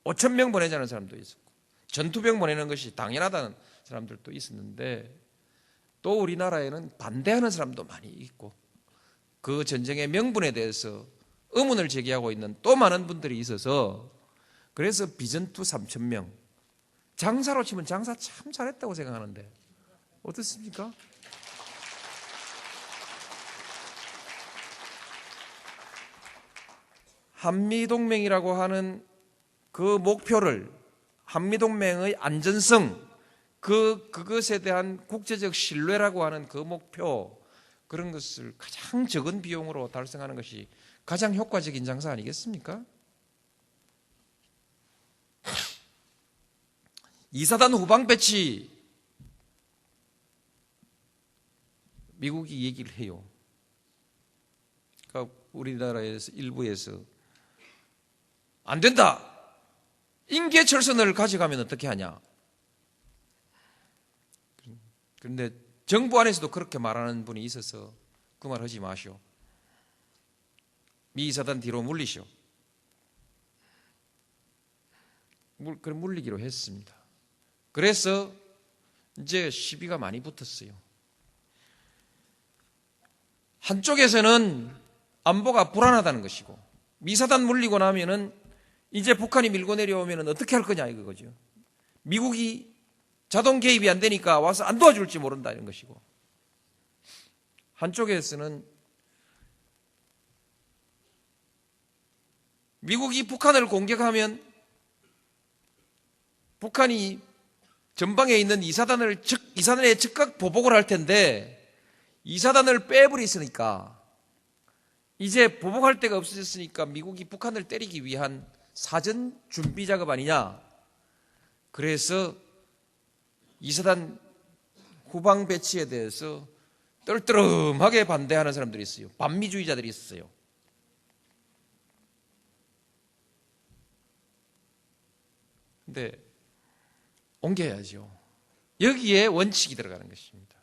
5,000명 보내자는 사람도 있었고, 전투병 보내는 것이 당연하다는 사람들도 있었는데, 또 우리나라에는 반대하는 사람도 많이 있고, 그 전쟁의 명분에 대해서 의문을 제기하고 있는 또 많은 분들이 있어서, 그래서 비전투 3,000명, 장사로 치면 장사 참 잘했다고 생각하는데 어떻습니까? 한미동맹이라고 하는 그 목표를, 한미동맹의 안전성, 그것에 대한 국제적 신뢰라고 하는 그 목표, 그런 것을 가장 적은 비용으로 달성하는 것이 가장 효과적인 장사 아니겠습니까? 2사단 후방 배치, 미국이 얘기를 해요. 그러니까 우리나라에서 일부에서 안 된다, 인계철선을 가져가면 어떻게 하냐. 그런데 정부 안에서도 그렇게 말하는 분이 있어서 그 말 하지 마시오. 미 2사단 뒤로 물리시오. 그럼 물리기로 했습니다. 그래서 이제 시비가 많이 붙었어요. 한쪽에서는 안보가 불안하다는 것이고, 미사단 물리고 나면은 이제 북한이 밀고 내려오면 어떻게 할 거냐 이거죠. 미국이 자동 개입이 안 되니까 와서 안 도와줄지 모른다 이런 것이고, 한쪽에서는 미국이 북한을 공격하면 북한이 전방에 있는 2사단에 즉각 보복을 할 텐데, 2사단을 빼버렸으니까 이제 보복할 데가 없어졌으니까 미국이 북한을 때리기 위한 사전 준비 작업 아니냐. 그래서 2사단 후방 배치에 대해서 떨떠름하게 반대하는 사람들이 있어요. 반미주의자들이 있어요. 근데 옮겨야죠. 여기에 원칙이 들어가는 것입니다.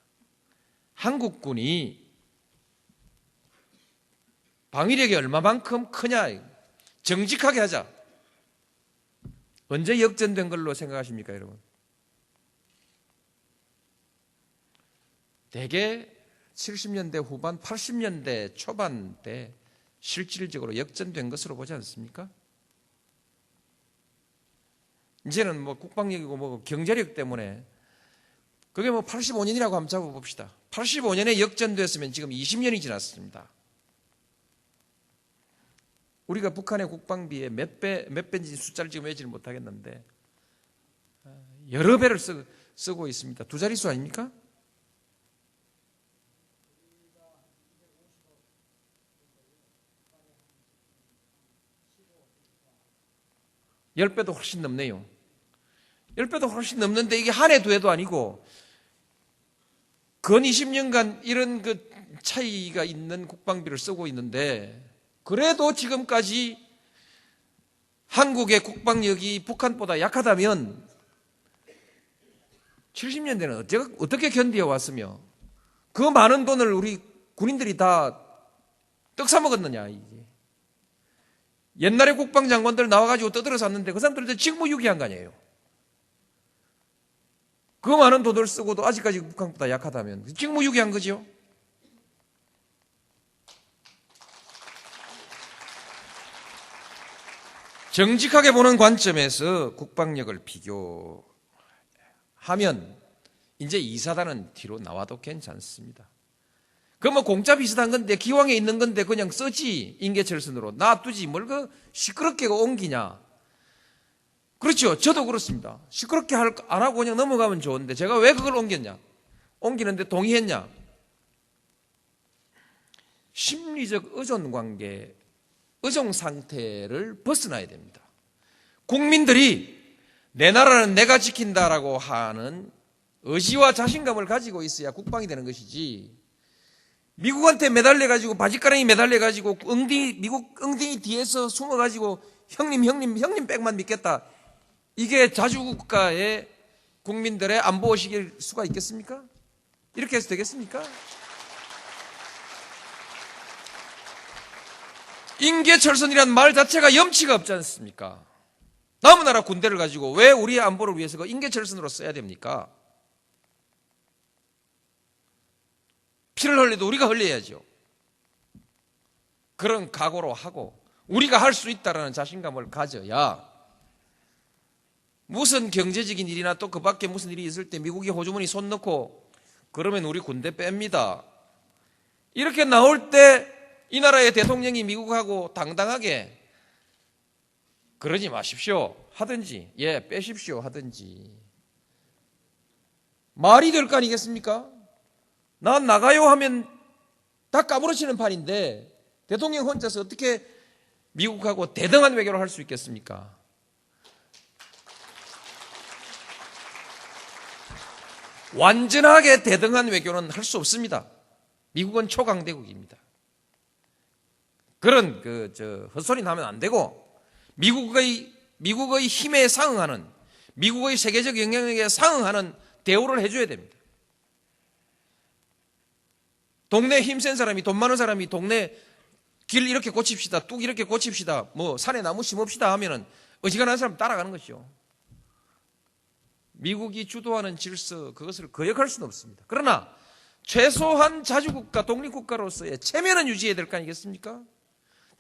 한국군이 방위력이 얼마만큼 크냐, 정직하게 하자. 언제 역전된 걸로 생각하십니까, 여러분? 대개 70년대 후반, 80년대 초반 때 실질적으로 역전된 것으로 보지 않습니까? 이제는 뭐 국방력이고 뭐 경제력 때문에, 그게 뭐 85년이라고 한번 잡아봅시다. 85년에 역전됐으면 지금 20년이 지났습니다. 우리가 북한의 국방비에 몇 배인지 숫자를 지금 외지를 못하겠는데 여러 배를 쓰고 있습니다. 두 자릿수 아닙니까? 열 배도 훨씬 넘네요. 10배도 훨씬 넘는데 이게 한 해 두 해도 아니고 근 20년간 이런 그 차이가 있는 국방비를 쓰고 있는데, 그래도 지금까지 한국의 국방력이 북한보다 약하다면 70년대는 어떻게 견디어 왔으며 그 많은 돈을 우리 군인들이 다 떡 사먹었느냐. 이게 옛날에 국방장관들 나와가지고 떠들어 샀는데 그 사람들한테 직무유기한 거 아니에요. 그 많은 돈을 쓰고도 아직까지 북한보다 약하다면 직무유기한 거죠. 정직하게 보는 관점에서 국방력을 비교하면 이제 이사단은 뒤로 나와도 괜찮습니다. 그 뭐 공짜 비슷한 건데 기왕에 있는 건데 그냥 쓰지, 인계철선으로 놔두지 뭘 그 시끄럽게 옮기냐. 그렇죠. 저도 그렇습니다. 시끄럽게 안 하고 그냥 넘어가면 좋은데 제가 왜 그걸 옮겼냐, 옮기는데 동의했냐. 심리적 의존관계, 의존 상태를 벗어나야 됩니다. 국민들이 내 나라는 내가 지킨다라고 하는 의지와 자신감을 가지고 있어야 국방이 되는 것이지, 미국한테 매달려가지고 바지가랑이 매달려가지고 미국 엉덩이 뒤에서 숨어가지고 형님 백만 믿겠다, 이게 자주국가의 국민들의 안보의식일 수가 있겠습니까? 이렇게 해서 되겠습니까? 인계철선이란 말 자체가 염치가 없지 않습니까? 남의 나라 군대를 가지고 왜 우리의 안보를 위해서 그 인계철선으로 써야 됩니까? 피를 흘려도 우리가 흘려야죠. 그런 각오로 하고 우리가 할 수 있다는 자신감을 가져야 무슨 경제적인 일이나 또 그 밖에 무슨 일이 있을 때 미국이 호주머니 손 넣고 그러면 우리 군대 뺍니다, 이렇게 나올 때 이 나라의 대통령이 미국하고 당당하게 그러지 마십시오 하든지, 예 빼십시오 하든지 말이 될 거 아니겠습니까? 난 나가요 하면 다 까무러치는 판인데 대통령 혼자서 어떻게 미국하고 대등한 외교를 할 수 있겠습니까? 완전하게 대등한 외교는 할 수 없습니다. 미국은 초강대국입니다. 그런 헛소리 나면 안 되고 미국의 힘에 상응하는, 미국의 세계적 영향력에 상응하는 대우를 해줘야 됩니다. 동네 힘센 사람이, 돈 많은 사람이 동네 길 이렇게 고칩시다, 뚝 이렇게 고칩시다, 뭐 산에 나무 심읍시다 하면은 어지간한 사람 따라가는 것이죠. 미국이 주도하는 질서, 그것을 거역할 수는 없습니다. 그러나 최소한 자주국가, 독립국가로서의 체면은 유지해야 될 거 아니겠습니까?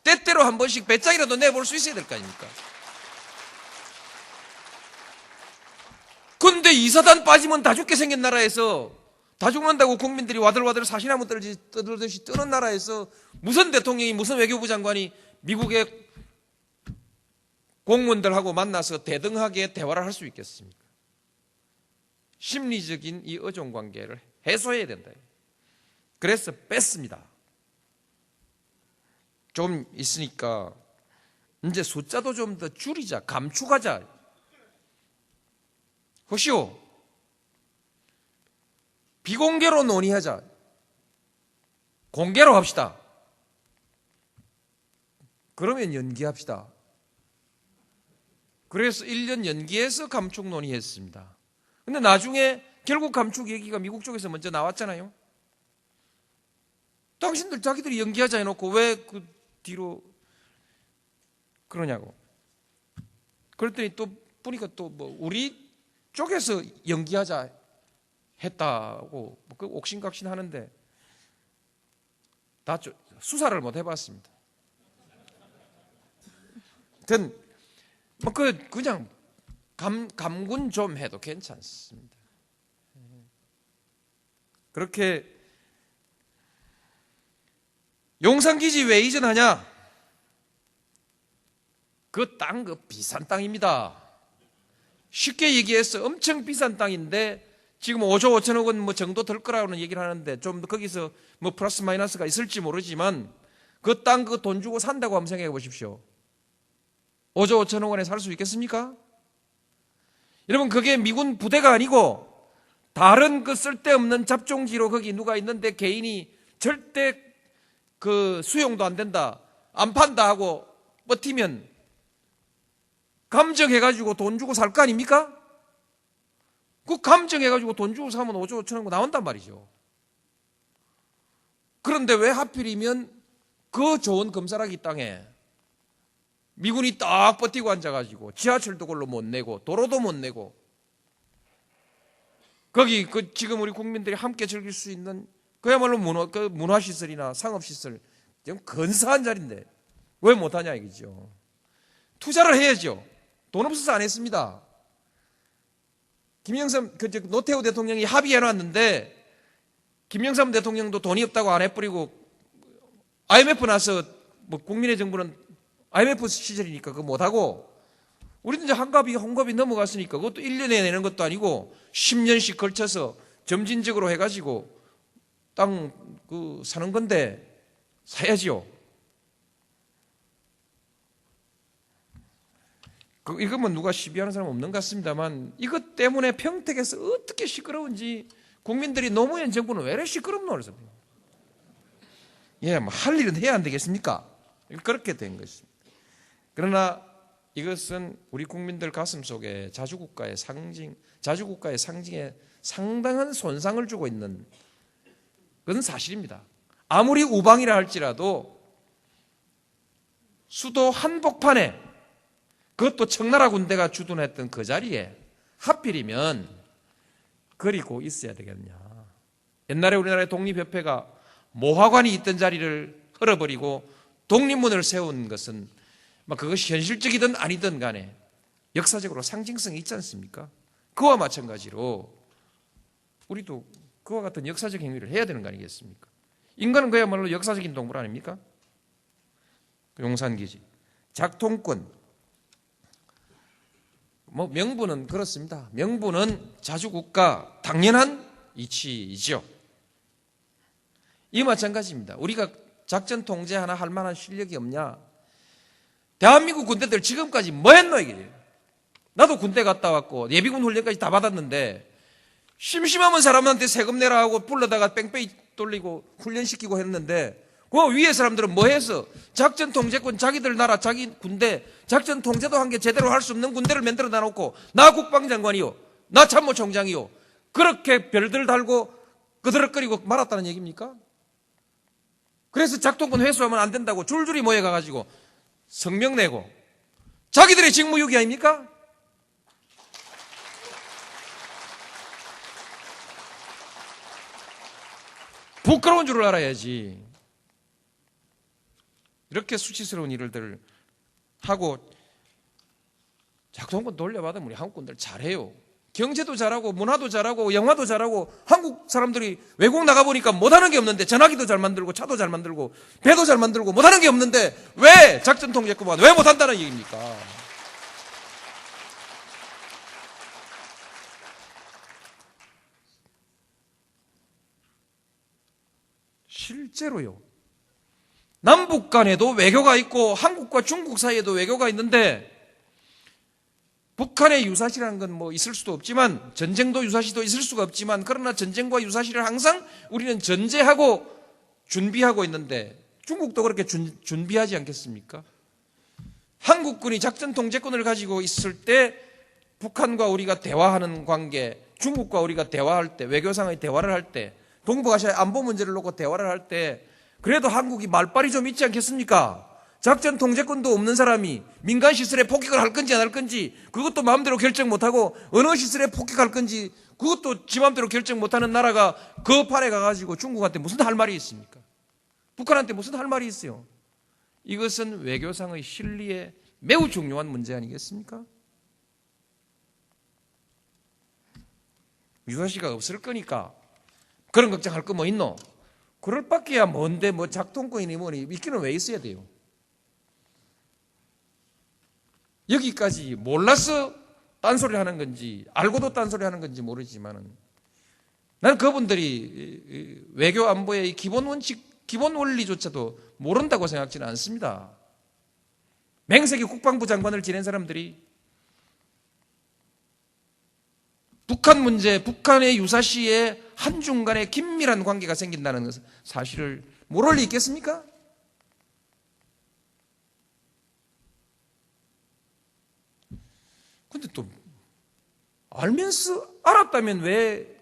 때때로 한 번씩 배짱이라도 내볼 수 있어야 될 거 아닙니까? 근데 이사단 빠지면 다 죽게 생긴 나라에서, 다 죽는다고 국민들이 와들와들 사시나무 떠들듯이 뜨는 나라에서 무슨 대통령이, 무슨 외교부 장관이 미국의 공무원들하고 만나서 대등하게 대화를 할 수 있겠습니까? 심리적인 이 의존관계를 해소해야 된다. 그래서 뺐습니다. 좀 있으니까 이제 숫자도 좀 더 줄이자, 감축하자. 혹시요, 비공개로 논의하자. 공개로 합시다. 그러면 연기합시다. 그래서 1년 연기해서 감축 논의했습니다. 근데 나중에 결국 감축 얘기가 미국 쪽에서 먼저 나왔잖아요. 당신들 자기들이 연기하자 해놓고 왜 그 뒤로 그러냐고. 그랬더니 또 보니까 또 뭐 우리 쪽에서 연기하자 했다고 그 옥신각신 하는데 다 수사를 못 해봤습니다. 하여튼 뭐 그냥 감군 좀 해도 괜찮습니다. 그렇게 용산기지 왜 이전하냐? 그 땅, 그 비싼 땅입니다. 쉽게 얘기해서 엄청 비싼 땅인데 지금 5조 5천억 원 뭐 정도 될 거라고는 얘기를 하는데 좀 거기서 뭐 플러스 마이너스가 있을지 모르지만 그 땅 그 돈 주고 산다고 한번 생각해 보십시오. 5조 5천억 원에 살 수 있겠습니까? 여러분, 그게 미군 부대가 아니고 다른 그 쓸데없는 잡종지로 거기 누가 있는데 개인이 절대 그 수용도 안 된다, 안 판다 하고 버티면 감정해가지고 돈 주고 살 거 아닙니까? 그 감정해가지고 돈 주고 사면 5조 5천억 원 나온단 말이죠. 그런데 왜 하필이면 그 좋은 금사라기 땅에 미군이 딱 버티고 앉아가지고 지하철도 그걸로 못 내고 도로도 못 내고 거기 지금 우리 국민들이 함께 즐길 수 있는 그야말로 문화시설이나 상업시설 좀 근사한 자리인데 왜 못하냐 이거죠. 투자를 해야죠. 돈 없어서 안 했습니다. 김영삼 노태우 대통령이 합의해놨는데 김영삼 대통령도 돈이 없다고 안 해버리고 IMF 나서 뭐 국민의 정부는 IMF 시절이니까 그거 못하고 우리는 이제 환갑이 넘어갔으니까 그것도 1년에 내는 것도 아니고 10년씩 걸쳐서 점진적으로 해가지고 땅 사는 건데 사야지요. 이거면 누가 시비하는 사람 없는 것 같습니다만 이것 때문에 평택에서 어떻게 시끄러운지 국민들이 노무현 정부는 왜 이렇게 시끄럽노 그래서 뭐 할 일은 해야 안 되겠습니까? 그렇게 된 것입니다. 그러나 이것은 우리 국민들 가슴 속에 자주국가의 상징에 상당한 손상을 주고 있는 그건 사실입니다. 아무리 우방이라 할지라도 수도 한복판에 그것도 청나라 군대가 주둔했던 그 자리에 하필이면 그리고 있어야 되겠냐. 옛날에 우리나라의 독립협회가 모화관이 있던 자리를 헐어버리고 독립문을 세운 것은 그것이 현실적이든 아니든 간에 역사적으로 상징성이 있지 않습니까? 그와 마찬가지로 우리도 그와 같은 역사적 행위를 해야 되는 거 아니겠습니까? 인간은 그야말로 역사적인 동물 아닙니까? 용산기지, 작통권, 명분은 그렇습니다. 명분은 자주국가 당연한 이치이죠. 이 마찬가지입니다. 우리가 작전 통제 하나 할 만한 실력이 없냐? 대한민국 군대들 지금까지 뭐 했노 이게? 나도 군대 갔다 왔고 예비군 훈련까지 다 받았는데 심심하면 사람한테 세금 내라 하고 불러다가 뺑뺑이 돌리고 훈련시키고 했는데 그 위에 사람들은 뭐 해서 작전 통제권 자기들 나라 자기 군대 작전 통제도 한 게 제대로 할 수 없는 군대를 만들어 놔놓고 나 국방장관이요 나 참모총장이요 그렇게 별들 달고 그드럭거리고 말았다는 얘기입니까? 그래서 작동권 회수하면 안 된다고 줄줄이 모여가가지고 성명 내고 자기들의 직무유기 아닙니까? 부끄러운 줄을 알아야지. 이렇게 수치스러운 일들을 하고 작동권 돌려받으면 우리 한국군들 잘해요. 경제도 잘하고 문화도 잘하고 영화도 잘하고 한국 사람들이 외국 나가보니까 못하는 게 없는데 전화기도 잘 만들고 차도 잘 만들고 배도 잘 만들고 못하는 게 없는데 왜 작전 통제권만 왜 못한다는 얘기입니까? 실제로요. 남북 간에도 외교가 있고 한국과 중국 사이에도 외교가 있는데 북한의 유사시라는 건 있을 수도 없지만 전쟁도 유사시도 있을 수가 없지만 그러나 전쟁과 유사시를 항상 우리는 전제하고 준비하고 있는데 중국도 그렇게 준비하지 않겠습니까? 한국군이 작전 통제권을 가지고 있을 때 북한과 우리가 대화하는 관계, 중국과 우리가 대화할 때 외교상의 대화를 할 때 동북아시아 안보 문제를 놓고 대화를 할 때 그래도 한국이 말빨이 좀 있지 않겠습니까? 작전 통제권도 없는 사람이 민간 시설에 폭격을 할 건지 안 할 건지 그것도 마음대로 결정 못하고 어느 시설에 폭격할 건지 그것도 지 마음대로 결정 못하는 나라가 그 판에 가가지고 중국한테 무슨 할 말이 있습니까? 북한한테 무슨 할 말이 있어요? 이것은 외교상의 실리에 매우 중요한 문제 아니겠습니까? 유사시가 없을 거니까 그런 걱정할 거 뭐 있노? 그럴 밖에야 뭔데 작동권이니 뭐니 있기는 왜 있어야 돼요? 여기까지 몰라서 딴소리 하는 건지 알고도 딴소리 하는 건지 모르지만은 나는 그분들이 외교 안보의 기본 원칙, 기본 원리조차도 모른다고 생각지는 않습니다. 맹세기 국방부 장관을 지낸 사람들이 북한 문제, 북한의 유사시에 한중 간에 긴밀한 관계가 생긴다는 사실을 모를 리 있겠습니까? 근데 또 알았다면 왜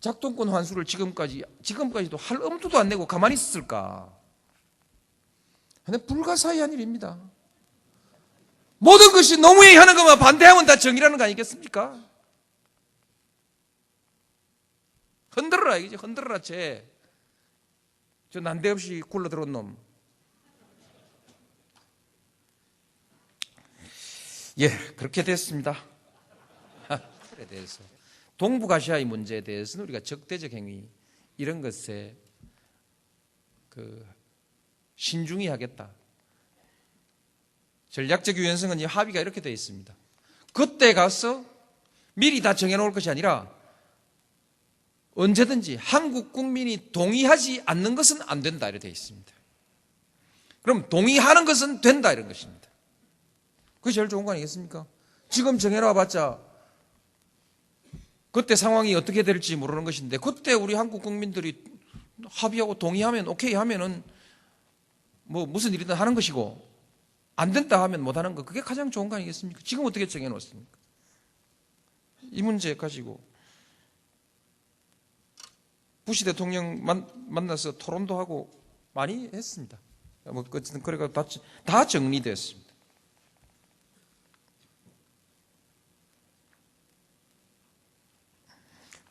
작동권 환수를 지금까지도 할 엄두도 안 내고 가만히 있었을까? 근데 불가사의한 일입니다. 모든 것이 노무현이 하는 것만 반대하면 다 정의라는 거 아니겠습니까? 흔들어라 이거지. 흔들어라 쟤. 저 난데없이 굴러 들어온 놈. 예, 그렇게 됐습니다. 그래 대해서 동북아시아의 문제에 대해서는 우리가 적대적 행위 이런 것에 신중히 하겠다. 전략적 유연성은 이 합의가 이렇게 되어 있습니다. 그때 가서 미리 다 정해놓을 것이 아니라 언제든지 한국 국민이 동의하지 않는 것은 안 된다 이렇게 되어 있습니다. 그럼 동의하는 것은 된다 이런 것입니다. 그게 제일 좋은 거 아니겠습니까? 지금 정해놔봤자 그때 상황이 어떻게 될지 모르는 것인데 그때 우리 한국 국민들이 합의하고 동의하면 오케이 하면은 뭐 무슨 일이든 하는 것이고 안 된다 하면 못 하는 거 그게 가장 좋은 거 아니겠습니까? 지금 어떻게 정해놓습니까? 이 문제 가지고 부시 대통령 만나서 토론도 하고 많이 했습니다. 뭐 그래가 다 정리됐습니다.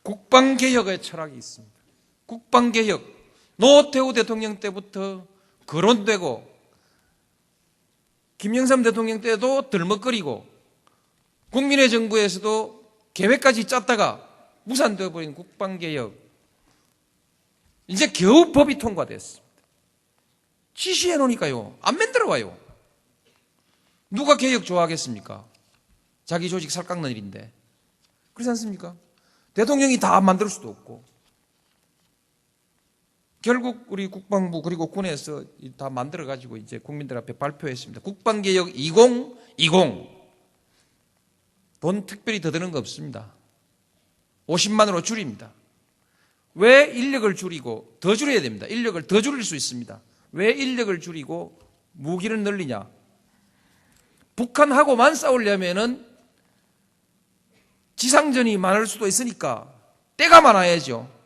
국방개혁의 철학이 있습니다. 국방개혁, 노태우 대통령 때부터 거론되고 김영삼 대통령 때도 들먹거리고 국민의 정부에서도 계획까지 짰다가 무산되어 버린 국방개혁, 이제 겨우 법이 통과됐습니다. 지시해 놓으니까요, 안 만들어 와요. 누가 개혁 좋아하겠습니까? 자기 조직 살깎는 일인데. 그렇지 않습니까? 대통령이 다 만들 수도 없고 결국 우리 국방부 그리고 군에서 다 만들어 가지고 이제 국민들 앞에 발표했습니다. 국방개혁 2020. 돈 특별히 더 드는 거 없습니다. 50만으로 줄입니다. 왜 인력을 줄이고 더 줄여야 됩니다. 인력을 더 줄일 수 있습니다. 왜 인력을 줄이고 무기를 늘리냐? 북한하고만 싸우려면은 지상전이 많을 수도 있으니까 때가 많아야죠.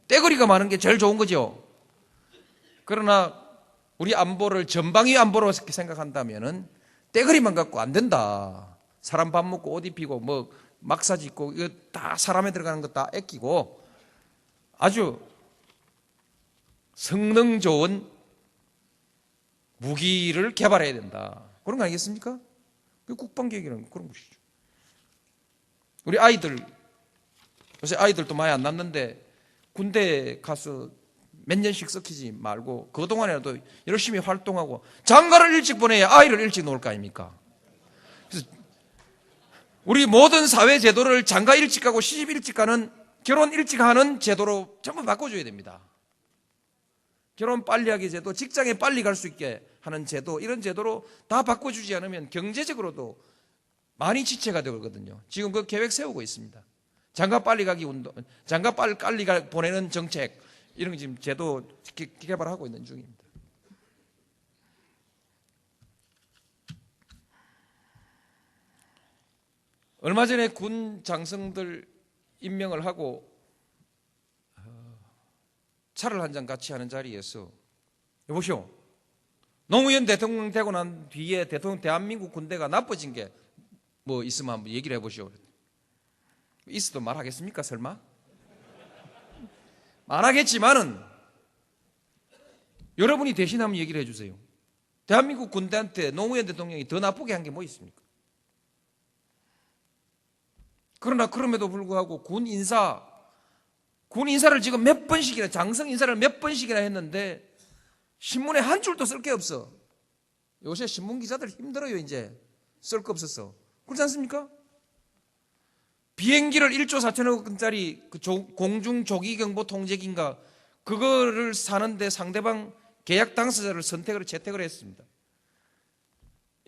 때거리가 많은 게 제일 좋은 거죠. 그러나 우리 안보를 전방위 안보로 생각한다면은 때거리만 갖고 안 된다. 사람 밥 먹고 옷 입히고 뭐 막사 짓고 이거 다 사람에 들어가는 거 다 아끼고 아주 성능 좋은 무기를 개발해야 된다. 그런 거 아니겠습니까? 그 국방개혁이라는 그런 것이죠. 우리 아이들, 요새 아이들도 많이 안 낳는데 군대 가서 몇 년씩 썩히지 말고 그동안에라도 열심히 활동하고 장가를 일찍 보내야 아이를 일찍 놓을 거 아닙니까? 그래서 우리 모든 사회 제도를 장가 일찍 가고 시집 일찍 가는, 결혼 일찍 하는 제도로 전부 바꿔줘야 됩니다. 결혼 빨리 하기 제도, 직장에 빨리 갈 수 있게 하는 제도, 이런 제도로 다 바꿔주지 않으면 경제적으로도 많이 지체가 되거든요. 지금 그 계획 세우고 있습니다. 장가 빨리 가기 운동, 장가 빨리 보내는 정책, 이런 거 지금 제도 개발하고 있는 중입니다. 얼마 전에 군 장성들 임명을 하고 차를 한 잔 같이 하는 자리에서 여보시오, 노무현 대통령 되고 난 뒤에 대한민국 군대가 나빠진 게 뭐 있으면 한번 얘기를 해보시오. 있어도 말하겠습니까 설마? 말하겠지만은 여러분이 대신 한번 얘기를 해주세요. 대한민국 군대한테 노무현 대통령이 더 나쁘게 한 게 뭐 있습니까? 그러나 그럼에도 불구하고 군 인사를 지금 몇 번씩이나, 장성 인사를 몇 번씩이나 했는데 신문에 한 줄도 쓸 게 없어. 요새 신문 기자들 힘들어요. 이제 쓸 거 없었어. 그렇지 않습니까? 비행기를 1조 4천억 원짜리 공중조기경보 통제기인가 그거를 사는데 상대방 계약 당사자를 채택을 했습니다.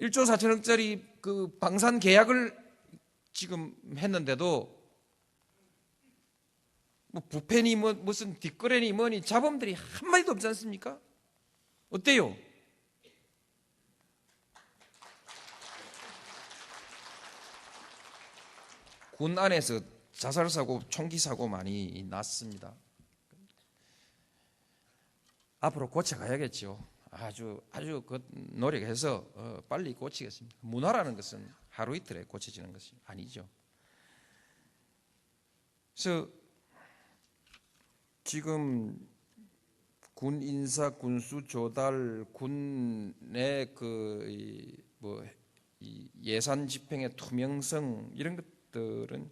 1조 4천억짜리 그 방산 계약을 지금 했는데도 뭐 부패니 뭐 무슨 뒷거래니 뭐니 자범들이 한마디도 없지 않습니까? 어때요? 군 안에서 자살사고, 총기사고 많이 났습니다. 앞으로 고쳐가야겠죠. 아주 노력해서 빨리 고치겠습니다. 문화라는 것은 하루 이틀에 고쳐지는 것이 아니죠. 그래서 지금 군 인사, 군수 조달, 군의 이 예산 집행의 투명성 이런 것들은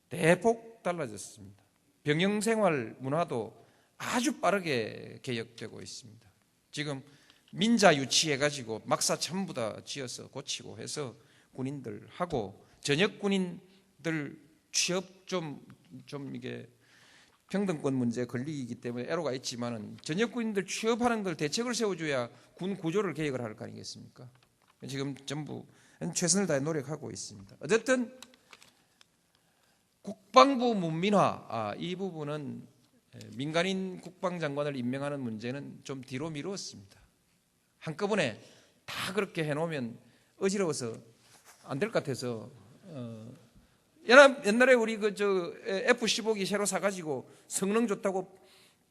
대폭 달라졌습니다. 병영생활 문화도 아주 빠르게 개혁되고 있습니다. 지금 민자 유치해가지고 막사 전부 다 지어서 고치고 해서 군인들하고 전역 군인들 취업 좀 이게 평등권 문제에 걸리기 때문에 애로가 있지만은 전역 군인들 취업하는 걸 대책을 세워줘야 군 구조를 개혁을 할 거 아니겠습니까? 지금 전부 최선을 다해 노력하고 있습니다. 어쨌든 국방부 문민화 이 부분은 민간인 국방장관을 임명하는 문제는 좀 뒤로 미루었습니다. 한꺼번에 다 그렇게 해놓으면 어지러워서 안 될 것 같아서 옛날에 우리 F-15기 새로 사가지고 성능 좋다고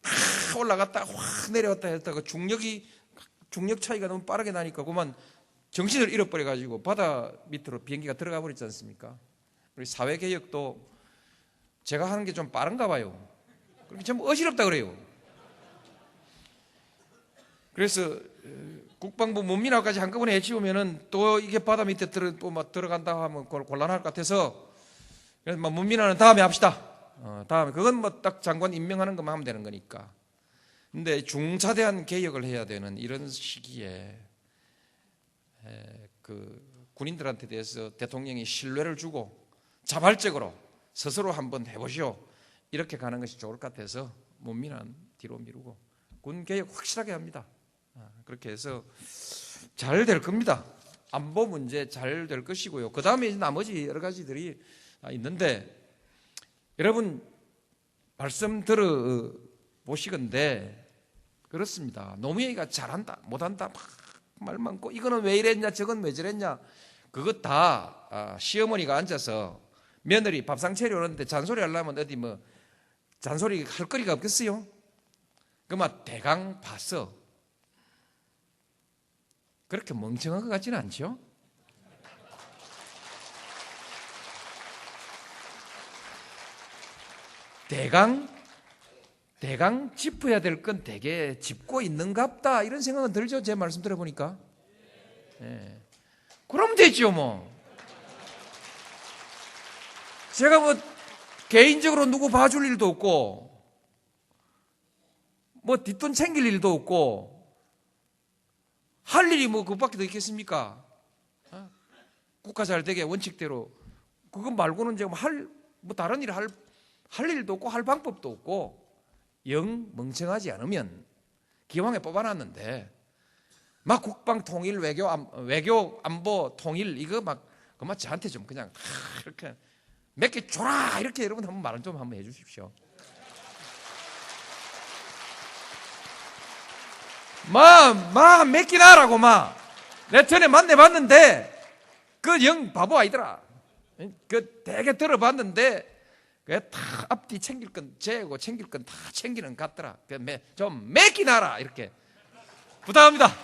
팍 올라갔다 확 내려왔다 했다가 중력 차이가 너무 빠르게 나니까 그만 정신을 잃어버려가지고 바다 밑으로 비행기가 들어가 버렸지 않습니까? 우리 사회개혁도 제가 하는 게 좀 빠른가 봐요. 그렇게 전부 어지럽다 그래요. 그래서 국방부 문민화까지 한꺼번에 해치우면은 또 이게 바다 밑에 들어간다 하면 곤란할 것 같아서 그래서 문민화는 다음에 합시다. 다음에 그건 딱 장관 임명하는 것만 하면 되는 거니까. 근데 중차대한 개혁을 해야 되는 이런 시기에 군인들한테 대해서 대통령이 신뢰를 주고 자발적으로 스스로 한번 해보시오. 이렇게 가는 것이 좋을 것 같아서 문민화는 뒤로 미루고 군 개혁 확실하게 합니다. 그렇게 해서 잘 될 겁니다. 안보 문제 잘 될 것이고요. 그 다음에 나머지 여러 가지들이 있는데 여러분 말씀 들어보시건대 그렇습니다. 노무현이가 잘한다 못한다 막 말 많고 이거는 왜 이랬냐 저건 왜 저랬냐 그것 다 시어머니가 앉아서 며느리 밥상 차려오는데 잔소리 하려면 어디 잔소리 할 거리가 없겠어요? 그만 대강 봤어. 그렇게 멍청한 것 같지는 않죠? 대강 짚어야 될 건 되게 짚고 있는갑다 이런 생각은 들죠. 제 말씀 들어보니까. 그러면 되죠 뭐. 제가 개인적으로 누구 봐줄 일도 없고 뒷돈 챙길 일도 없고 할 일이 그것밖에 더 있겠습니까? 국가 잘 되게 원칙대로 그것 말고는 제가 다른 일 할 일도 없고 할 방법도 없고 영 멍청하지 않으면 기왕에 뽑아놨는데 막 국방 통일 외교 안보 통일 이거 그만 저한테 좀 그냥 이렇게 몇 개 줘라 이렇게 여러분 한번 말을 좀 한번 해주십시오. 몇 개 나라고 내 전에 만나봤는데 그 영 바보 아이더라. 그 되게 들어봤는데 다 앞뒤 챙길 건 재고 챙길 건 다 챙기는 것 같더라. 좀 몇 개 나라 이렇게 부탁합니다.